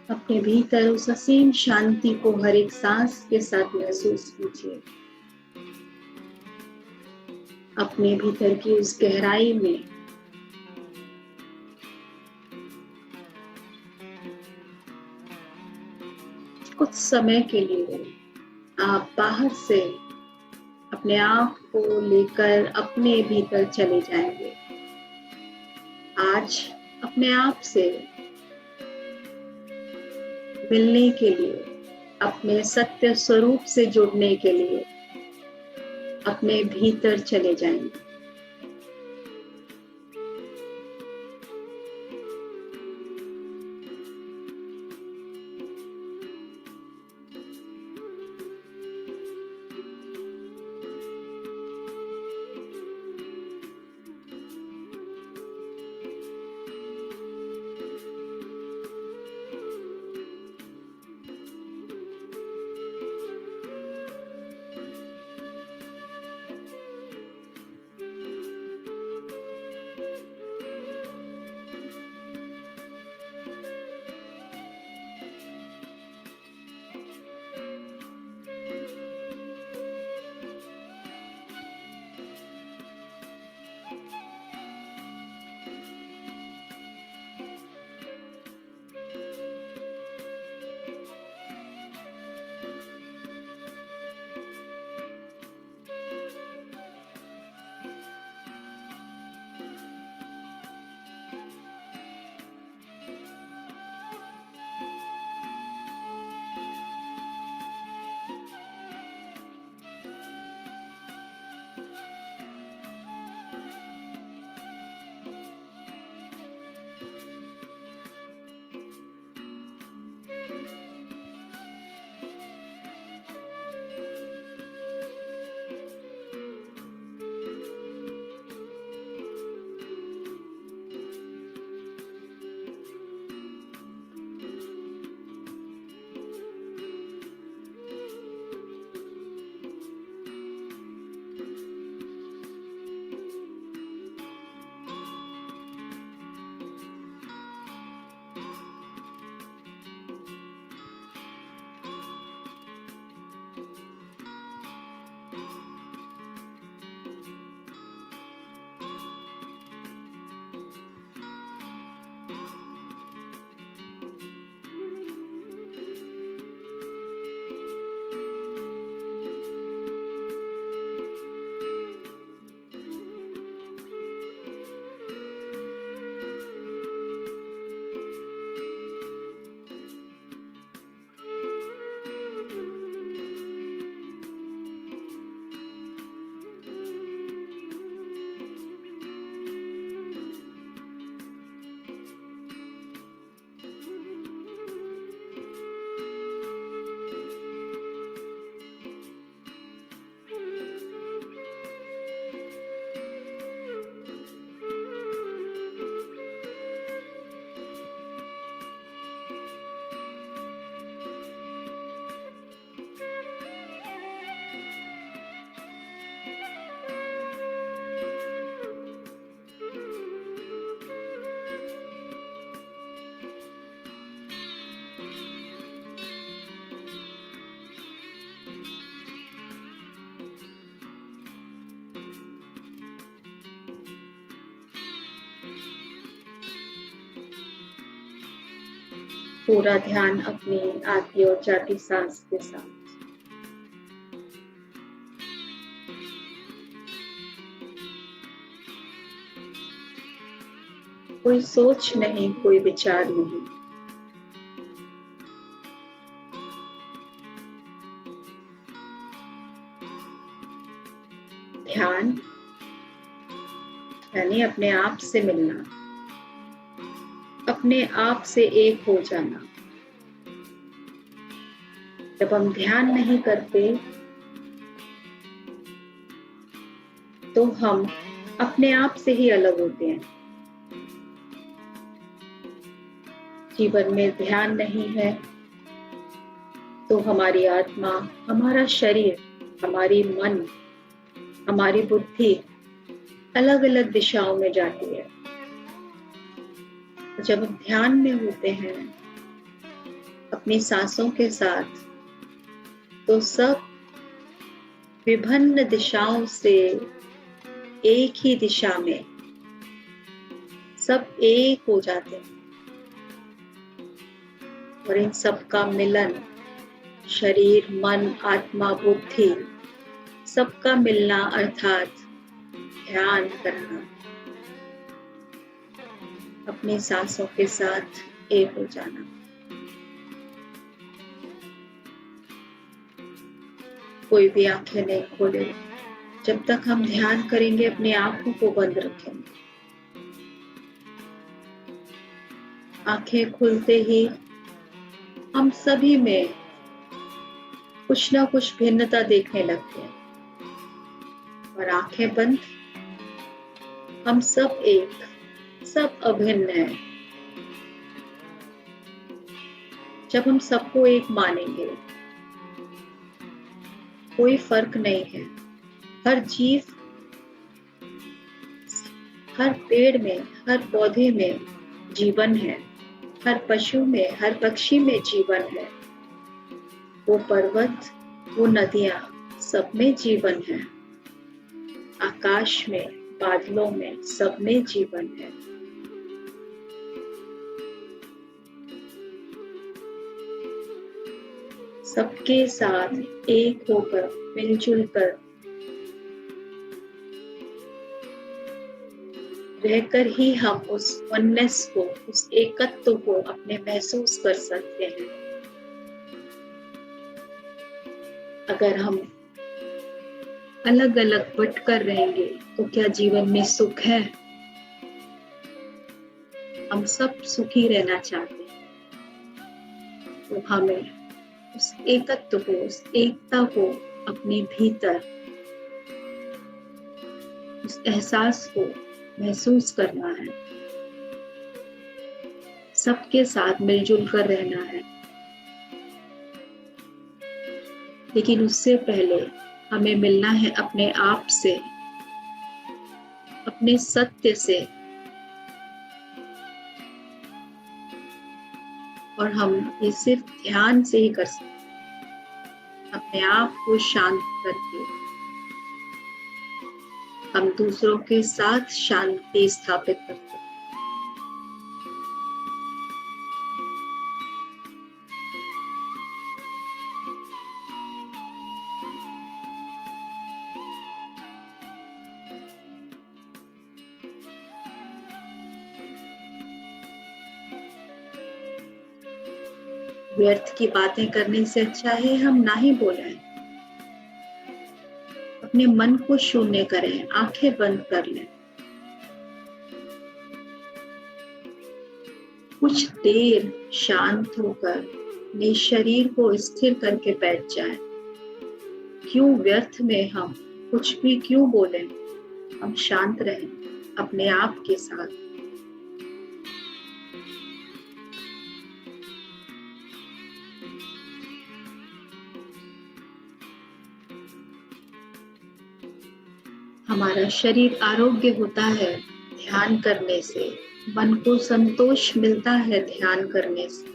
अपने भीतर उस असीम शांति को हर एक सांस के साथ महसूस कीजिए। अपने भीतर की उस गहराई में कुछ समय के लिए आप बाहर से अपने आप को लेकर अपने भीतर चले जाएंगे। आज अपने आप से मिलने के लिए, अपने सत्य स्वरूप से जुड़ने के लिए अपने भीतर चले जाएंगे। पूरा ध्यान अपनी आती और जाती सांस के साथ। कोई सोच नहीं, कोई विचार नहीं। ध्यान यानी अपने आप से मिलना, अपने आप से एक हो जाना। जब हम ध्यान नहीं करते तो हम अपने आप से ही अलग होते हैं। जीवन में ध्यान नहीं है तो हमारी आत्मा, हमारा शरीर, हमारी मन, हमारी बुद्धि अलग अलग दिशाओं में जाती है। जब हम ध्यान में होते हैं अपनी सांसों के साथ, तो सब विभिन्न दिशाओं से एक ही दिशा में सब एक हो जाते हैं और इन सब का मिलन, शरीर, मन, आत्मा, बुद्धि, सबका मिलना अर्थात ध्यान करना, अपनी सांसों के साथ एक हो जाना। कोई भी आंखें नहीं खोले। जब तक हम ध्यान करेंगे अपनी आंखों को बंद रखेंगे। आंखें खुलते ही हम सभी में कुछ ना कुछ भिन्नता देखने लगते हैं और आंखें बंद हम सब एक, सब अभिन्न हैं। जब हम सबको एक मानेंगे, कोई फर्क नहीं है। हर जीव, हर पेड़ में, हर पौधे में जीवन है, हर पशु में, हर पक्षी में जीवन है। वो पर्वत, वो नदियां, सब में जीवन है। आकाश में, बादलों में, सब में जीवन है। सबके साथ एक होकर, मिलजुल कर रहकर ही हम उस वननेस को, उस एकत्व को अपने महसूस कर सकते हैं। अगर हम अलग अलग बंटकर रहेंगे तो क्या जीवन में सुख है? हम सब सुखी रहना चाहते हैं, तो हमें उस एकत्व को, उस एकता को अपने भीतर, उस एहसास को महसूस करना है। सबके साथ मिलजुल कर रहना है। लेकिन उससे पहले हमें मिलना है अपने आप से, अपने सत्य से। और हम ये सिर्फ ध्यान से ही कर सकते हैं। अपने आप को शांत करके हम दूसरों के साथ शांति स्थापित करते हैं। व्यर्थ की बातें करने से अच्छा है हम ना ही बोलें। अपने मन को शून्य करें, आंखें बंद कर लें। कुछ देर शांत होकर अपने शरीर को स्थिर करके बैठ जाएं। क्यों व्यर्थ में हम कुछ भी क्यों बोलें? हम शांत रहें अपने आप के साथ। हमारा शरीर आरोग्य होता है ध्यान करने से, मन को संतोष मिलता है ध्यान करने से,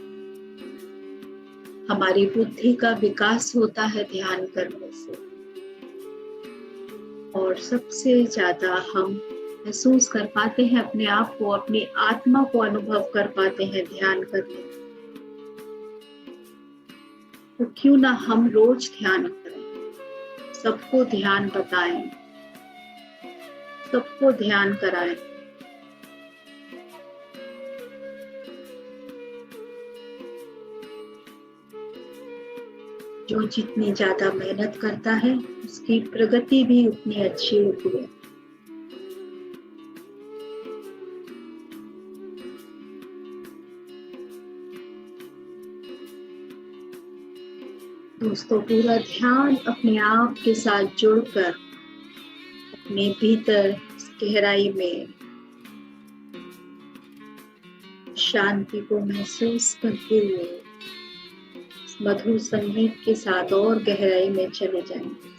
हमारी बुद्धि का विकास होता है ध्यान करने से, और सबसे ज्यादा हम महसूस कर पाते हैं अपने आप को, अपनी आत्मा को अनुभव कर पाते हैं ध्यान करने से। तो क्यों ना हम रोज ध्यान करें, सबको ध्यान बताएं, सबको ध्यान कराएं। जो जितनी ज्यादा मेहनत करता है उसकी प्रगति भी उतनी अच्छी होती है। दोस्तों, पूरा ध्यान अपने आप के साथ जुड़कर अपने भीतर गहराई में शांति को महसूस करते हुए मधुर संगीत के साथ और गहराई में चले जाएंगे।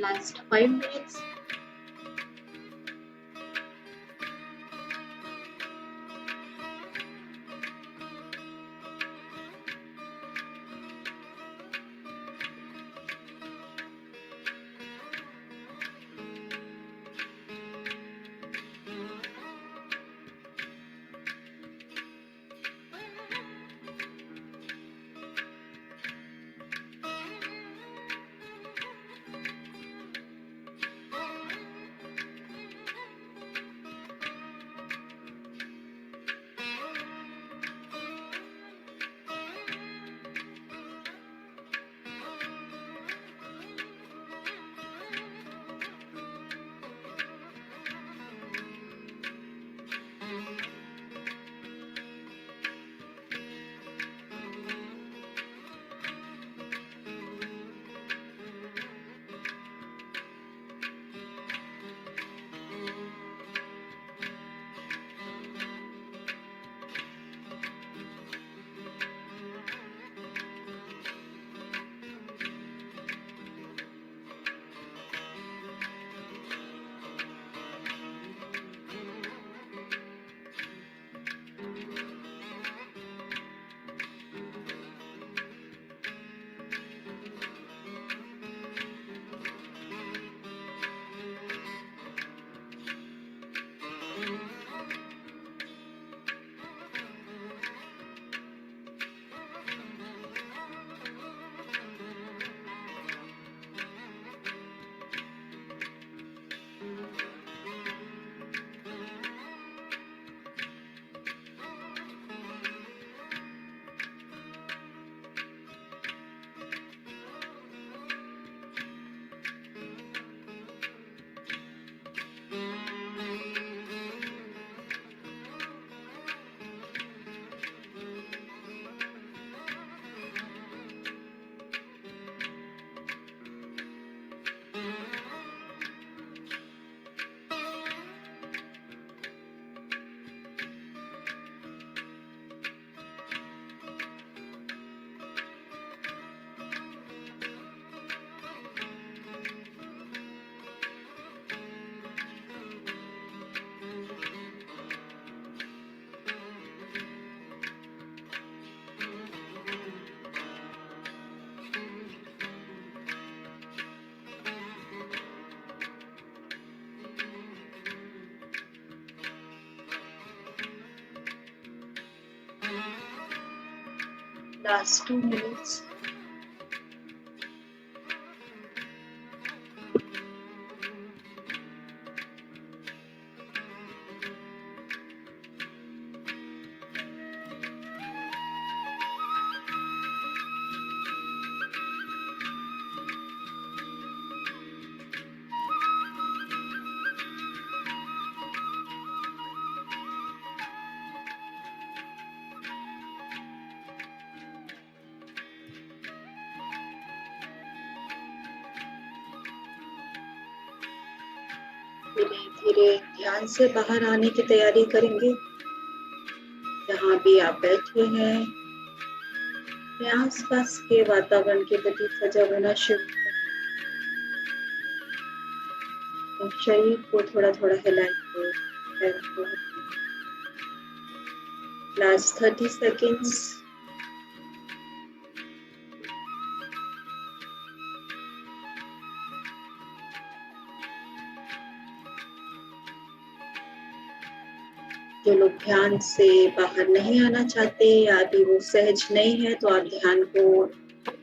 Last 5 minutes. Last 2 minutes. धीरे धीरे ध्यान से बाहर आने की तैयारी करेंगे। जहाँ भी आप बैठे हैं, अपने आसपास के वातावरण के प्रति सजग होना शुरू करें। शरीर को थोड़ा थोड़ा हिलाएंगे। Last 30 seconds. जो लोग ध्यान से बाहर नहीं आना चाहते या अभी वो सहज नहीं है, तो आप ध्यान को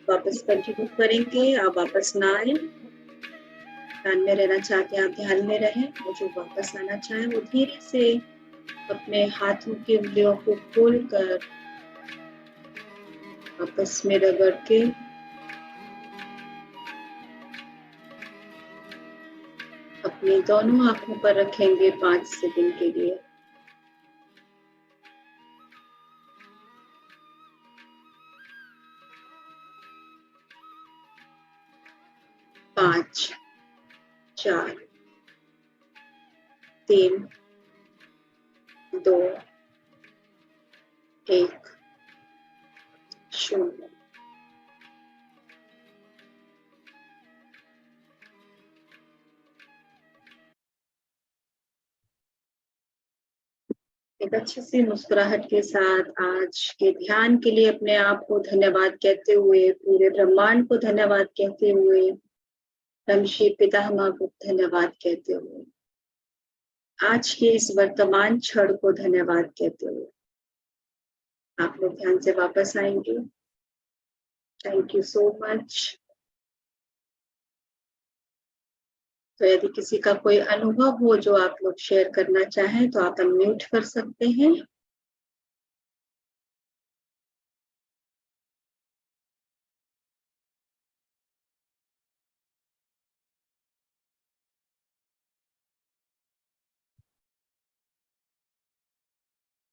वापस कंटिन्यू करेंगे। आप वापस ना आए, ध्यान में रहना चाहते हैं आप ध्यान में रहें। वो जो वापस आना चाहे वो धीरे से अपने हाथों की उंगलियों को खोलकर आपस में रगड़ के अपनी दोनों आंखों पर रखेंगे 5 सेकंड के लिए। 5, 4, 3, 2, 1, 0। एक अच्छी सी मुस्कुराहट के साथ आज के ध्यान के लिए अपने आप को धन्यवाद कहते हुए, पूरे ब्रह्मांड को धन्यवाद कहते हुए, ब्रह्मश्री पितामह को धन्यवाद कहते हुए, आज के इस वर्तमान क्षण को धन्यवाद कहते हुए आप लोग ध्यान से वापस आएंगे। Thank you so much. तो यदि किसी का कोई अनुभव हो जो आप लोग शेयर करना चाहें तो आप अनम्यूट कर सकते हैं।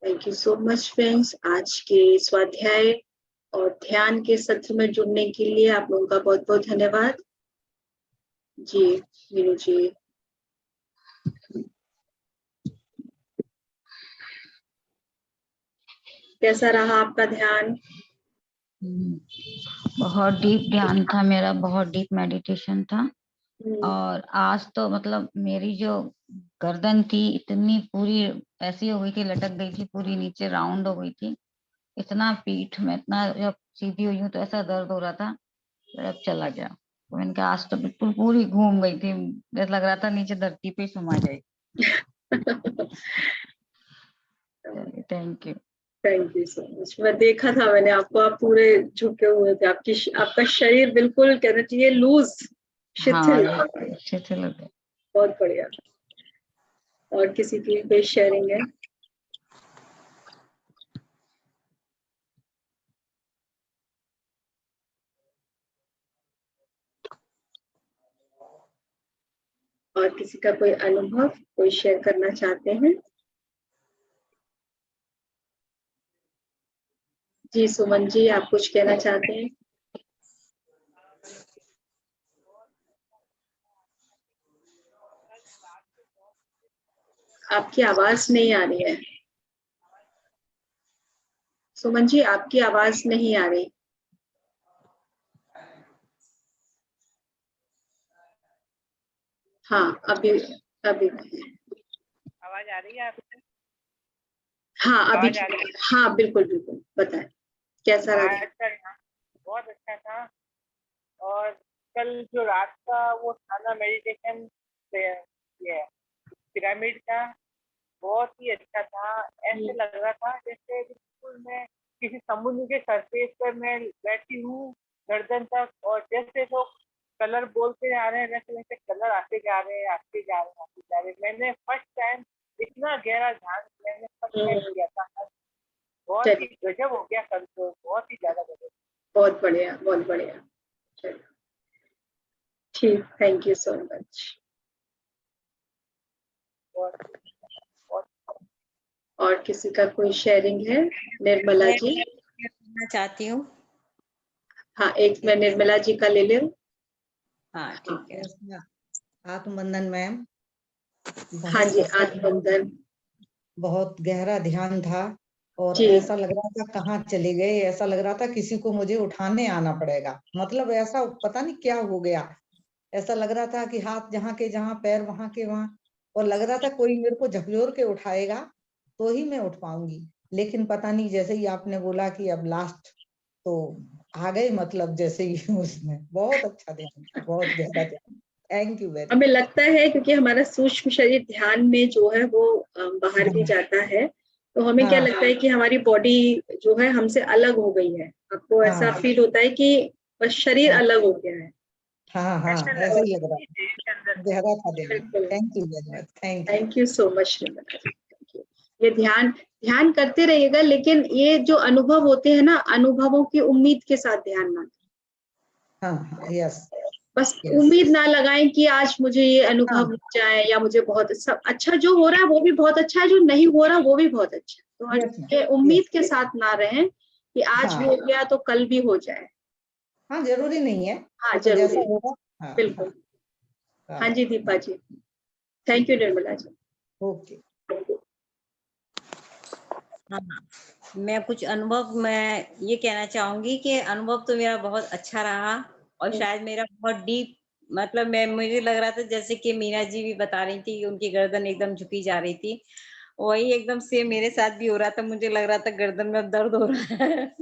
Thank you so much friends. आज के स्वाध्याय और ध्यान के सत्र में जुड़ने के लिए आप लोगों का बहुत बहुत धन्यवाद। जी मीनू जी, कैसा रहा आपका ध्यान?
बहुत डीप ध्यान था मेरा, बहुत डीप मेडिटेशन था। और आज तो मतलब मेरी जो गर्दन थी इतनी पूरी ऐसी हो गई थी, लटक गई थी पूरी, नीचे राउंड हो गई थी। इतना पीठ में इतना, जब सीधी हुई हूँ तो ऐसा दर्द हो रहा था, फिर अब चला गया। तो मैंने कहा आज तो बिल्कुल पूरी घूम गई थी, ऐसा लग रहा था नीचे धरती पे समा जाए। Thank you.
Thank you so much. मैं देखा था, मैंने आपको, आप पूरे झुके हुए थे, आपका शरीर बिल्कुल कहना चाहिए लूज, शिथिल।
हाँ, शिथिल हो गया।
बहुत बढ़िया। और किसी की कोई शेयरिंग है? और किसी का कोई अनुभव कोई शेयर करना चाहते हैं? जी सुमन जी, आप कुछ कहना चाहते हैं? आपकी आवाज नहीं आ रही है सुमन जी, आपकी आवाज नहीं आ रही। हाँ अभी अभी
आवाज आ रही है आपको?
हाँ अभी हाँ बिल्कुल बिल्कुल, बताएं कैसा रहा?
आज का ध्यान बहुत अच्छा था। और कल जो रात का वो था ना मेडिटेशन, ये पिरामिड का, बहुत ही अच्छा था। ऐसे लग रहा था जैसे बिल्कुल मैं किसी समुद्र के सरफेस पर मैं बैठी हूँ गर्दन तक, और जैसे लोग कलर बोलते आ रहे हैं वैसे वैसे कलर आते जा रहे हैं, आते जा रहे हैं, आते जा रहे हैं। मैंने फर्स्ट टाइम इतना गहरा ध्यान मैंने फर्स्ट टाइम किया था। बहुत ही गजब हो गया कल तो, बहुत ही ज्यादा गजब।
बहुत बढ़िया, बहुत बढ़िया। ठीक, थैंक यू सो मच। और किसी का कोई शेयरिंग है? निर्मला जी
करना चाहती हूँ।
हाँ, एक मैं निर्मला जी का ले ले।
हाँ ठीक है।
आत्मबंधन मैम।
हाँ जी, आत्मबंधन।
बहुत गहरा ध्यान था और
जी।
ऐसा लग रहा था कहाँ चले गए, ऐसा लग रहा था किसी को मुझे उठाने आना पड़ेगा। मतलब ऐसा पता नहीं क्या हो गया, ऐसा लग रहा था कि हाथ जहाँ के जहाँ, पैर वहां के वहां, और लग रहा था कोई मेरे को झकझोर के उठाएगा तो ही मैं उठ पाऊंगी। लेकिन पता नहीं, जैसे ही आपने बोला कि अब लास्ट, तो आ गए, मतलब जैसे ही उसमें बहुत अच्छा ध्यान था, बहुत गहरा ध्यान। थैंक यू वेरी
हमें लगता है क्योंकि हमारा सूक्ष्म शरीर ध्यान में जो है वो बाहर भी जाता है, तो हमें क्या लगता है कि हमारी बॉडी जो है हमसे अलग हो गई है। आपको ऐसा फील होता है कि बस शरीर अलग हो गया है।
हाँ हाँ, ऐसा ही लग रहा था, गहरा था ध्यान। Thank you very much.
Thank you so much. ये ध्यान करते रहिएगा, लेकिन ये जो अनुभव होते हैं ना, अनुभवों की उम्मीद के साथ ध्यान ना करें।
हाँ, यस।
बस उम्मीद ना लगाएं कि आज मुझे ये अनुभव हो जाए या मुझे बहुत सब अच्छा जो हो रहा है वो भी बहुत अच्छा है, जो नहीं हो रहा वो भी बहुत अच्छा है। तो ये उम्मीद के साथ ना रहें कि आज हो गया तो कल भी हो जाए।
हाँ, जरूरी नहीं है।
हाँ
तो जैसा
जरूरी,
होगा।
बिल्कुल। हाँ जी Deepa ji, thank you Nirmala ji.
Okay.
हाँ, मैं कुछ अनुभव मैं ये कहना चाहूंगी कि अनुभव तो मेरा बहुत अच्छा रहा, और शायद मेरा बहुत डीप, मतलब मुझे लग रहा था जैसे कि मीना जी भी बता रही थी कि उनकी गर्दन एकदम झुकी जा रही थी, वही एकदम सेम मेरे साथ भी हो रहा था, मुझे लग रहा था गर्दन में दर्द हो रहा है।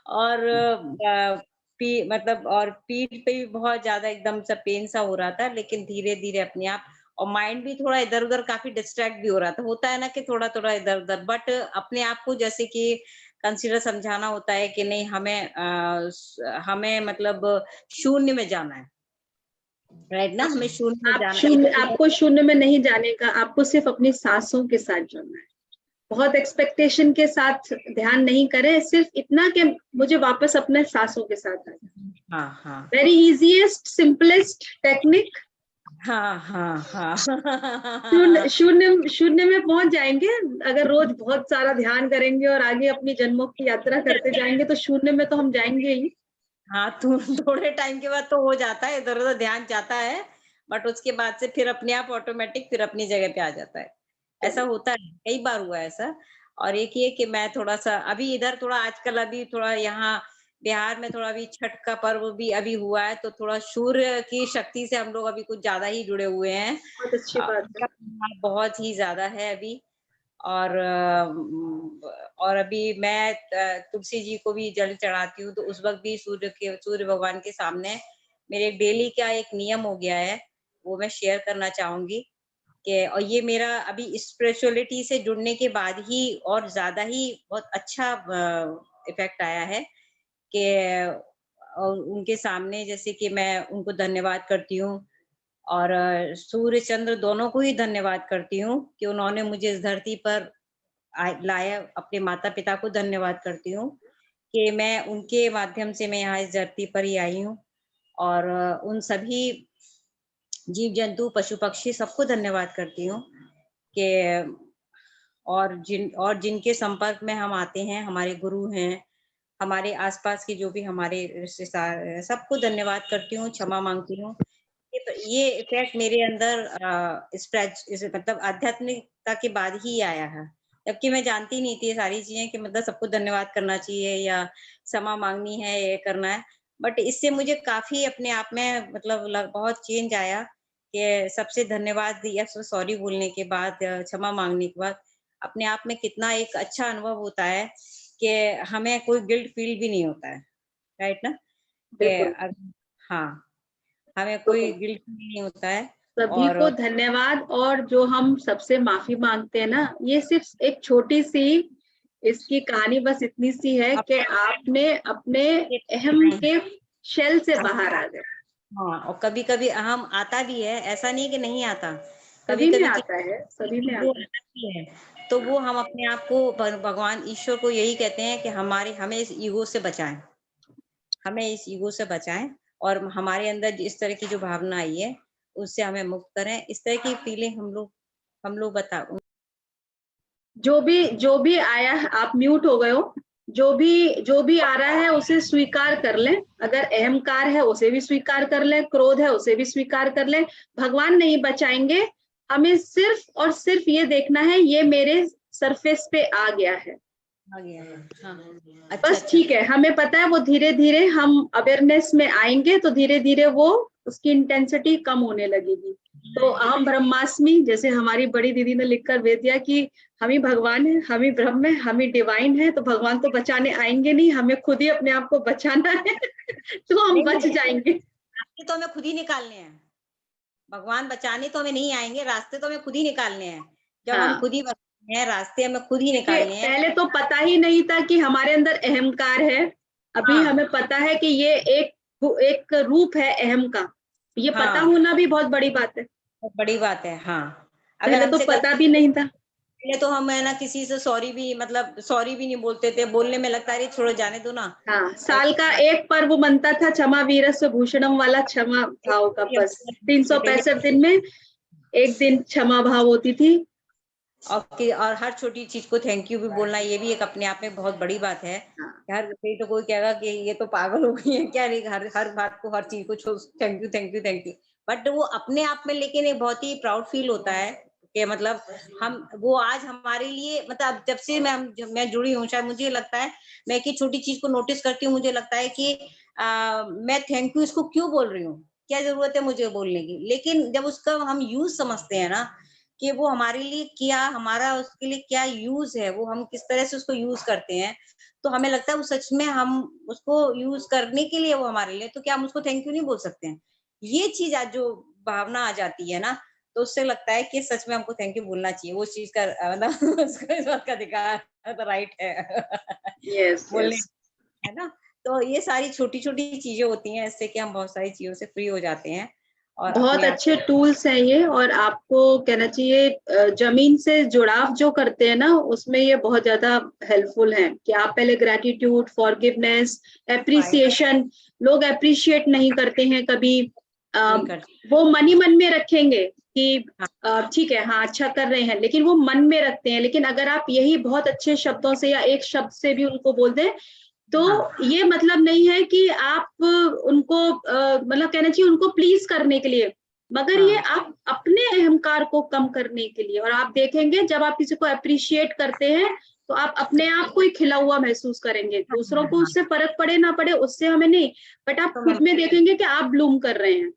और मतलब और पीठ पे भी बहुत ज्यादा एकदम सा पेन सा हो रहा था, लेकिन धीरे धीरे अपने आप, और माइंड भी थोड़ा इधर उधर काफी डिस्ट्रैक्ट भी हो रहा था, होता है ना कि थोड़ा थोड़ा इधर उधर, बट अपने आप को जैसे कि कंसीडर समझाना होता है कि नहीं, हमें मतलब शून्य में जाना है, राइट ना, हमें शून्य में जाना है।
आपको शून्य में नहीं जाने का, आपको सिर्फ अपनी सांसों के साथ जुड़ना है। बहुत एक्सपेक्टेशन के साथ ध्यान नहीं करें, सिर्फ इतना कि मुझे वापस अपने सांसों के साथ आ जाए।
हाँ हाँ
वेरी इजीएस्ट सिंपलेस्ट टेक्निक।
हाँ हाँ हाँ
शून्य शून्य में पहुंच जाएंगे अगर रोज बहुत सारा ध्यान करेंगे और आगे अपनी जन्मों की यात्रा करते जाएंगे, तो शून्य में तो हम जाएंगे ही।
हाँ, तो थोड़े टाइम के बाद तो हो जाता है, इधर उधर ध्यान जाता है, बट उसके बाद से फिर अपने आप ऑटोमेटिक फिर अपनी जगह पे आ जाता है। ऐसा होता है, कई बार हुआ है ऐसा। और एक ये कि मैं थोड़ा सा अभी इधर थोड़ा आजकल अभी थोड़ा यहाँ बिहार में थोड़ा अभी छठ का पर्व भी अभी हुआ है, तो थोड़ा सूर्य की शक्ति से हम लोग अभी कुछ ज्यादा ही जुड़े हुए हैं।
बहुत अच्छी बात है।
उनका प्रभाव बहुत ही ज्यादा है अभी। और और अभी मैं तुलसी जी को भी जल चढ़ाती हूँ, तो उस वक्त भी सूर्य भगवान के सामने मेरे डेली का एक नियम हो गया है, वो मैं शेयर करना चाहूंगी कि, और ये मेरा अभी स्पिरिचुअलिटी से जुड़ने के बाद ही और ज्यादा ही बहुत अच्छा इफेक्ट आया है कि उनके सामने जैसे कि मैं उनको धन्यवाद करती हूँ, और सूर्य चंद्र दोनों को ही धन्यवाद करती हूँ कि उन्होंने मुझे इस धरती पर लाया। अपने माता पिता को धन्यवाद करती हूँ कि मैं उनके माध्यम से मैं यहाँ इस धरती पर ही आई हूँ, और उन सभी जीव जंतु पशु पक्षी सबको धन्यवाद करती हूँ कि, और जिनके संपर्क में हम आते हैं, हमारे गुरु हैं, हमारे आसपास के जो भी हमारे रिश्तेदार हैं, सबको धन्यवाद करती हूँ, क्षमा मांगती हूँ। ये इफेक्ट मेरे अंदर मतलब आध्यात्मिकता के बाद ही आया है, जबकि मैं जानती नहीं थी ये सारी चीजें कि मतलब सबको धन्यवाद करना चाहिए या क्षमा मांगनी है, ये करना है। बट इससे मुझे काफी अपने आप में मतलब बहुत चेंज आया कि सबसे धन्यवाद या सॉरी बोलने के बाद, क्षमा मांगने के बाद अपने आप में कितना एक अच्छा अनुभव होता है कि हमें कोई गिल्ट फील भी नहीं होता है, राइट ना, कि
बिल्कुल।
हाँ, हमें
तो
कोई गिल्ट फील नहीं होता है।
सभी
और
को धन्यवाद। और जो हम सबसे माफी मांगते हैं ना, ये सिर्फ एक छोटी सी इसकी कहानी बस इतनी सी है कि आपने अपने अहम के शेल से बाहर आ गए।
हाँ, और कभी कभी अहम आता भी है, ऐसा नहीं कि नहीं आता, कभी
सभी में
कभी
आता है, सभी में
वो
आता है।
आता भी है। तो वो हम अपने आप को भगवान ईश्वर को यही कहते हैं कि हमें इस ईगो से बचाएं, हमें इस ईगो से बचाएं, और हमारे अंदर इस तरह की जो भावना आई है उससे हमें मुक्त करें। इस तरह की फीलिंग हम लोग बता।
जो भी आया, आप म्यूट हो गए हो। जो भी आ रहा है उसे स्वीकार कर लें। अगर अहंकार है उसे भी स्वीकार कर लें, क्रोध है उसे भी स्वीकार कर लें। भगवान नहीं बचाएंगे, हमें सिर्फ और सिर्फ ये देखना है ये मेरे सरफेस पे आ गया है,
आ गया है, हाँ, अच्छा
बस
अच्छा।
ठीक है। हमें पता है वो धीरे धीरे हम अवेयरनेस में आएंगे तो धीरे धीरे वो उसकी इंटेंसिटी कम होने लगेगी। तो अहम ब्रह्मास्मि, जैसे हमारी बड़ी दीदी ने लिखकर भेज दिया कि हम ही भगवान है, हम ही ब्रह्म है, हम ही डिवाइन है, तो भगवान तो बचाने आएंगे नहीं, हमें खुद ही अपने आप को बचाना है। तो हम बच जाएंगे।
रास्ते तो हमें खुद ही निकालने हैं, भगवान बचाने तो हमें नहीं आएंगे, रास्ते तो हमें खुद ही निकालने हैं। जब हम
हाँ,
खुद ही बचते हैं, रास्ते हमें खुद ही
देखिए
निकालने हैं।
पहले तो पता ही नहीं था कि हमारे अंदर अहंकार है। अभी
हाँ
हमें पता है कि ये एक रूप है अहम का। ये पता
हाँ,
होना भी बहुत बड़ी बात है।
बहुत बड़ी बात है। हाँ, अगर
पहले तो
हमसे
पता
गलती,
भी नहीं था।
पहले तो हम है ना किसी से सॉरी भी मतलब सॉरी भी नहीं बोलते थे, बोलने में लगता है छोड़ो जाने दो ना।
हाँ, साल का एक पर्व बनता था क्षमा वीरस्य भूषणम वाला, क्षमा भाव का, बस 365 दिन में एक दिन क्षमा भाव होती थी।
और हर छोटी चीज को थैंक यू भी बोलना, ये भी एक अपने आप में बहुत बड़ी बात है।
हाँ,
हर कोई तो कोई कहेगा कि ये तो पागल हो गई है क्या, नहीं, हर हर बात को, हर चीज को thank you thank you thank you. But वो अपने आप में लेकिन एक बहुत ही प्राउड फील होता है कि मतलब हम वो आज हमारे लिए, मतलब जब से मैं जुड़ी हूँ, शायद मुझे लगता है मैं एक छोटी चीज को नोटिस करती हूँ, मुझे लगता है कि मैं थैंक यू इसको क्यों बोल रही हूँ, क्या जरूरत है मुझे बोलने की। लेकिन जब उसका हम यूज समझते हैं ना, कि वो हमारे लिए क्या, हमारा उसके लिए क्या यूज है, वो हम किस तरह से उसको यूज करते हैं, तो हमें लगता है वो सच में हम उसको यूज करने के लिए वो हमारे लिए, तो क्या हम उसको थैंक यू नहीं बोल सकते हैं? ये चीज आज जो भावना आ जाती है ना, तो उससे लगता है कि सच में हमको थैंक यू बोलना चाहिए, वो चीज का मतलब उसको इस बात का अधिकार, तो राइट है
यस
बोलने,
यस।
है ना? तो ये सारी छोटी-छोटी चीज़ें होती हैं, इससे कि हम बहुत सारी चीज़ों से फ्री हो जाते हैं और
बहुत
अपने आप
अच्छे टूल्स हैं ये, और आपको कहना चाहिए जमीन से जुड़ाव जो करते हैं ना, उसमें ये बहुत ज्यादा हेल्पफुल है कि आप पहले ग्रेटिट्यूड, फॉरगिवनेस,
पाए
एप्रिसिएशन, लोग अप्रिशिएट नहीं करते हैं कभी,
नहीं कर
वो मन ही मन में रखेंगे कि
हाँ,
ठीक है, हाँ अच्छा कर रहे हैं, लेकिन वो मन में रखते हैं। लेकिन अगर आप यही बहुत अच्छे शब्दों से या एक शब्द से भी उनको बोल दें, तो
हाँ,
ये मतलब नहीं है कि आप उनको मतलब कहना चाहिए उनको प्लीज करने के लिए, मगर ये
हाँ,
आप अपने अहंकार को कम करने के लिए। और आप देखेंगे जब आप किसी को अप्रिशिएट करते हैं, तो आप अपने आप को ही खिला हुआ महसूस करेंगे। दूसरों को
हाँ,
उससे फर्क पड़े ना पड़े उससे हमें नहीं, बट आप
तो मैं
खुद में देखेंगे कि आप ब्लूम कर रहे हैं।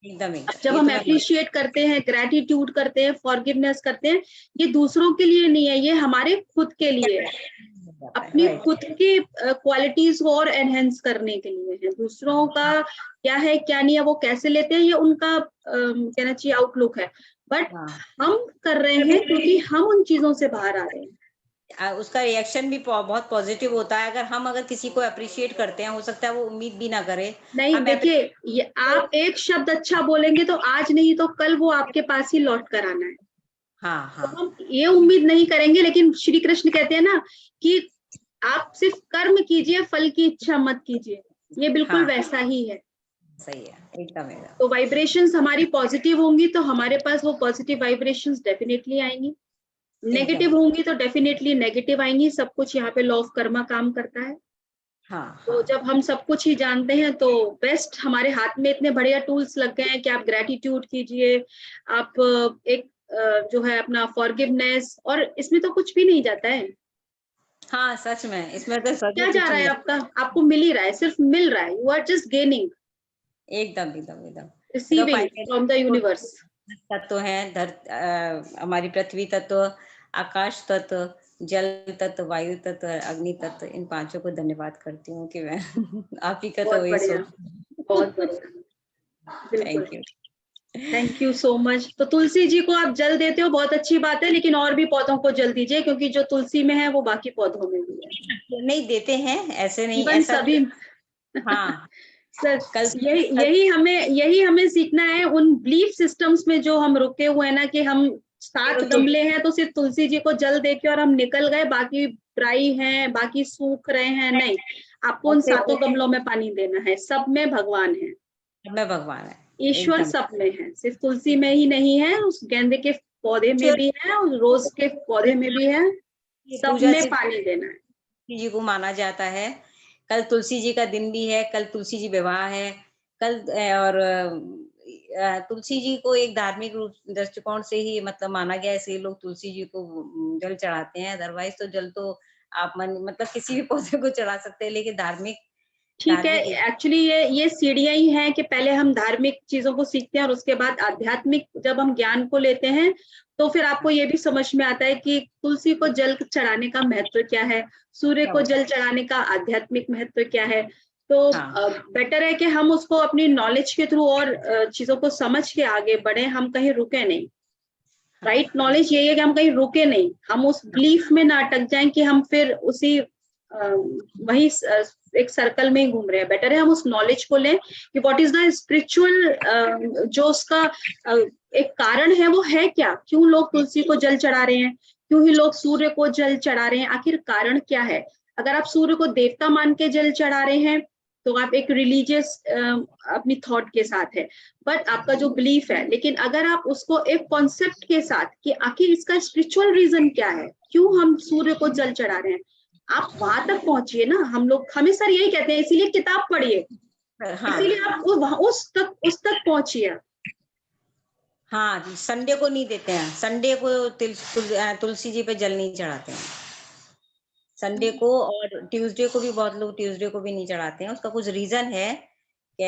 एकदम
जब
ये
हम
तो मैं
अप्रिशिएट करते हैं, ग्रेटिट्यूड करते हैं, फॉरगिवनेस करते हैं, ये दूसरों के लिए नहीं है, ये हमारे खुद के लिए है,
जाता है,
अपनी
राइट,
खुद की क्वालिटीज को और एनहेंस करने के लिए है। दूसरों का क्या है क्या नहीं है वो कैसे लेते हैं, ये उनका कहना चाहिए आउटलुक है, बट
हाँ।
हम कर रहे हैं क्योंकि हम उन चीजों से बाहर आ रहे हैं।
उसका रिएक्शन भी बहुत पॉजिटिव होता है, अगर किसी को अप्रिशिएट करते हैं, हो सकता है वो उम्मीद भी ना करे।
नहीं
हम
देखिए, ये आप एक शब्द अच्छा बोलेंगे तो आज नहीं तो कल वो आपके पास ही लौट कर आना है।
हाँ,
तो
हाँ,
हम ये उम्मीद नहीं करेंगे, लेकिन श्री कृष्ण कहते हैं ना कि आप सिर्फ कर्म कीजिए, फल की इच्छा मत कीजिए। ये बिल्कुल
हाँ,
वैसा ही है।
सही है, एकदम।
तो वाइब्रेशंस हमारी पॉजिटिव होंगी तो हमारे पास वो पॉजिटिव वाइब्रेशंस डेफिनेटली आएंगी,
एकदम,
नेगेटिव होंगी तो डेफिनेटली नेगेटिव आएंगी। सब कुछ यहाँ पे लॉ ऑफ कर्मा काम करता है।
हाँ,
तो
हाँ,
जब हम सब कुछ ही जानते हैं तो बेस्ट, हमारे हाथ में इतने बढ़िया टूल्स लग गए हैं कि आप ग्रेटिट्यूड कीजिए, आप एक जो है अपना फॉरगिवनेस, और इसमें तो कुछ भी नहीं जाता है।
हाँ, सच में इसमें तो सच
क्या
में
जा
कुछ
रहा
नहीं
है
है।
आपका, आपको मिल ही रहा है, सिर्फ मिल रहा है, यू आर जस्ट गेनिंग,
एकदम। तो
रिसीविंग फ्रॉम द यूनिवर्स।
तत्व हैं, हमारी पृथ्वी तत्व, आकाश तत्व, जल तत्व, वायु तत्व, अग्नि तत्व, इन पांचों को धन्यवाद करती हूँ कि मैं आप ही का तो
बहुत
वही
बढ़िया,
सोच।
बहुत बढ़िया, बिल्कुल।
Thank you.
Thank you so much. तो तुलसी जी को आप जल देते हो, बहुत अच्छी बात है, लेकिन और भी पौधों को जल दीजिए, क्योंकि जो तुलसी में है वो बाकी पौधों में भी है।
नहीं देते हैं, ऐसे नहीं,
इवन
ऐसा
सभी
हाँ,
सर,
कल
यही यही हमें सीखना है उन बिलीफ सिस्टम्स में जो हम रुके हुए हैं ना, कि हम 7 गमले हैं तो सिर्फ तुलसी जी को जल देके और हम निकल गए, बाकी ड्राई हैं, बाकी सूख रहे हैं। नहीं, आपको उन
ऐसे
7 गमलों में पानी देना है। सब में भगवान है,
में भगवान है,
ईश्वर
एकदम।
सब में है, सिर्फ तुलसी में ही नहीं है, उस गेंदे के पौधे में भी है, उस रोज के पौधे में भी है, सब
पूजा
में पानी देना है।
जी को माना जाता है। कल तुलसी जी का दिन भी है, कल तुलसी जी विवाह है, कल और तुलसी जी को एक धार्मिक रूप दृष्टिकोण से ही मतलब माना गया है, इसलिए लोग तुलसी जी को जल चढ़ाते हैं। अदरवाइज तो जल तो आप मन मतलब किसी भी पौधे को चढ़ा सकते हैं, लेकिन धार्मिक
ठीक है,
धार्मिक
एक्चुअली ये सीढ़ियां ही हैं कि पहले हम धार्मिक चीजों को सीखते हैं और उसके बाद आध्यात्मिक जब हम ज्ञान को लेते हैं, तो फिर आपको ये भी समझ में आता है कि तुलसी को जल चढ़ाने का महत्व क्या है, सूर्य
क्या
को
होता
जल चढ़ाने का आध्यात्मिक महत्व क्या है। तो
है। हाँ,
बेटर है कि हम उसको अपनी नॉलेज के थ्रू और चीजों को समझ के आगे बढ़े, हम कहीं रुके नहीं।
हाँ,
राइट नॉलेज यही है कि हम कहीं रुके नहीं, हम उस बिलीफ में ना अटक जाएं कि हम फिर उसी वही एक सर्कल में ही घूम रहे हैं। बेटर है हम उस नॉलेज को लें कि व्हाट इज द स्पिरिचुअल जो उसका एक कारण है, वो है क्या, क्यों लोग तुलसी को जल चढ़ा रहे हैं, क्यों ही लोग सूर्य को जल चढ़ा रहे हैं, आखिर कारण क्या है। अगर आप सूर्य को देवता मान के जल चढ़ा रहे हैं तो आप एक रिलीजियस अपनी थॉट के साथ है, बट आपका जो बिलीफ है। लेकिन अगर आप उसको एक कॉन्सेप्ट के साथ कि आखिर इसका स्पिरिचुअल रीजन क्या है, क्यों हम सूर्य को जल चढ़ा रहे हैं, आप वहां तक पहुंचिए ना। हम लोग हमेशा यही कहते हैं, इसीलिए किताब पढ़िए,
हाँ,
इसीलिए आप उस तक पहुंचिए।
हाँ, संडे को नहीं देते हैं, संडे को तुलसी जी पे जल नहीं चढ़ाते हैं संडे को, और ट्यूसडे को भी बहुत लोग ट्यूसडे को भी नहीं चढ़ाते हैं। उसका कुछ रीजन है कि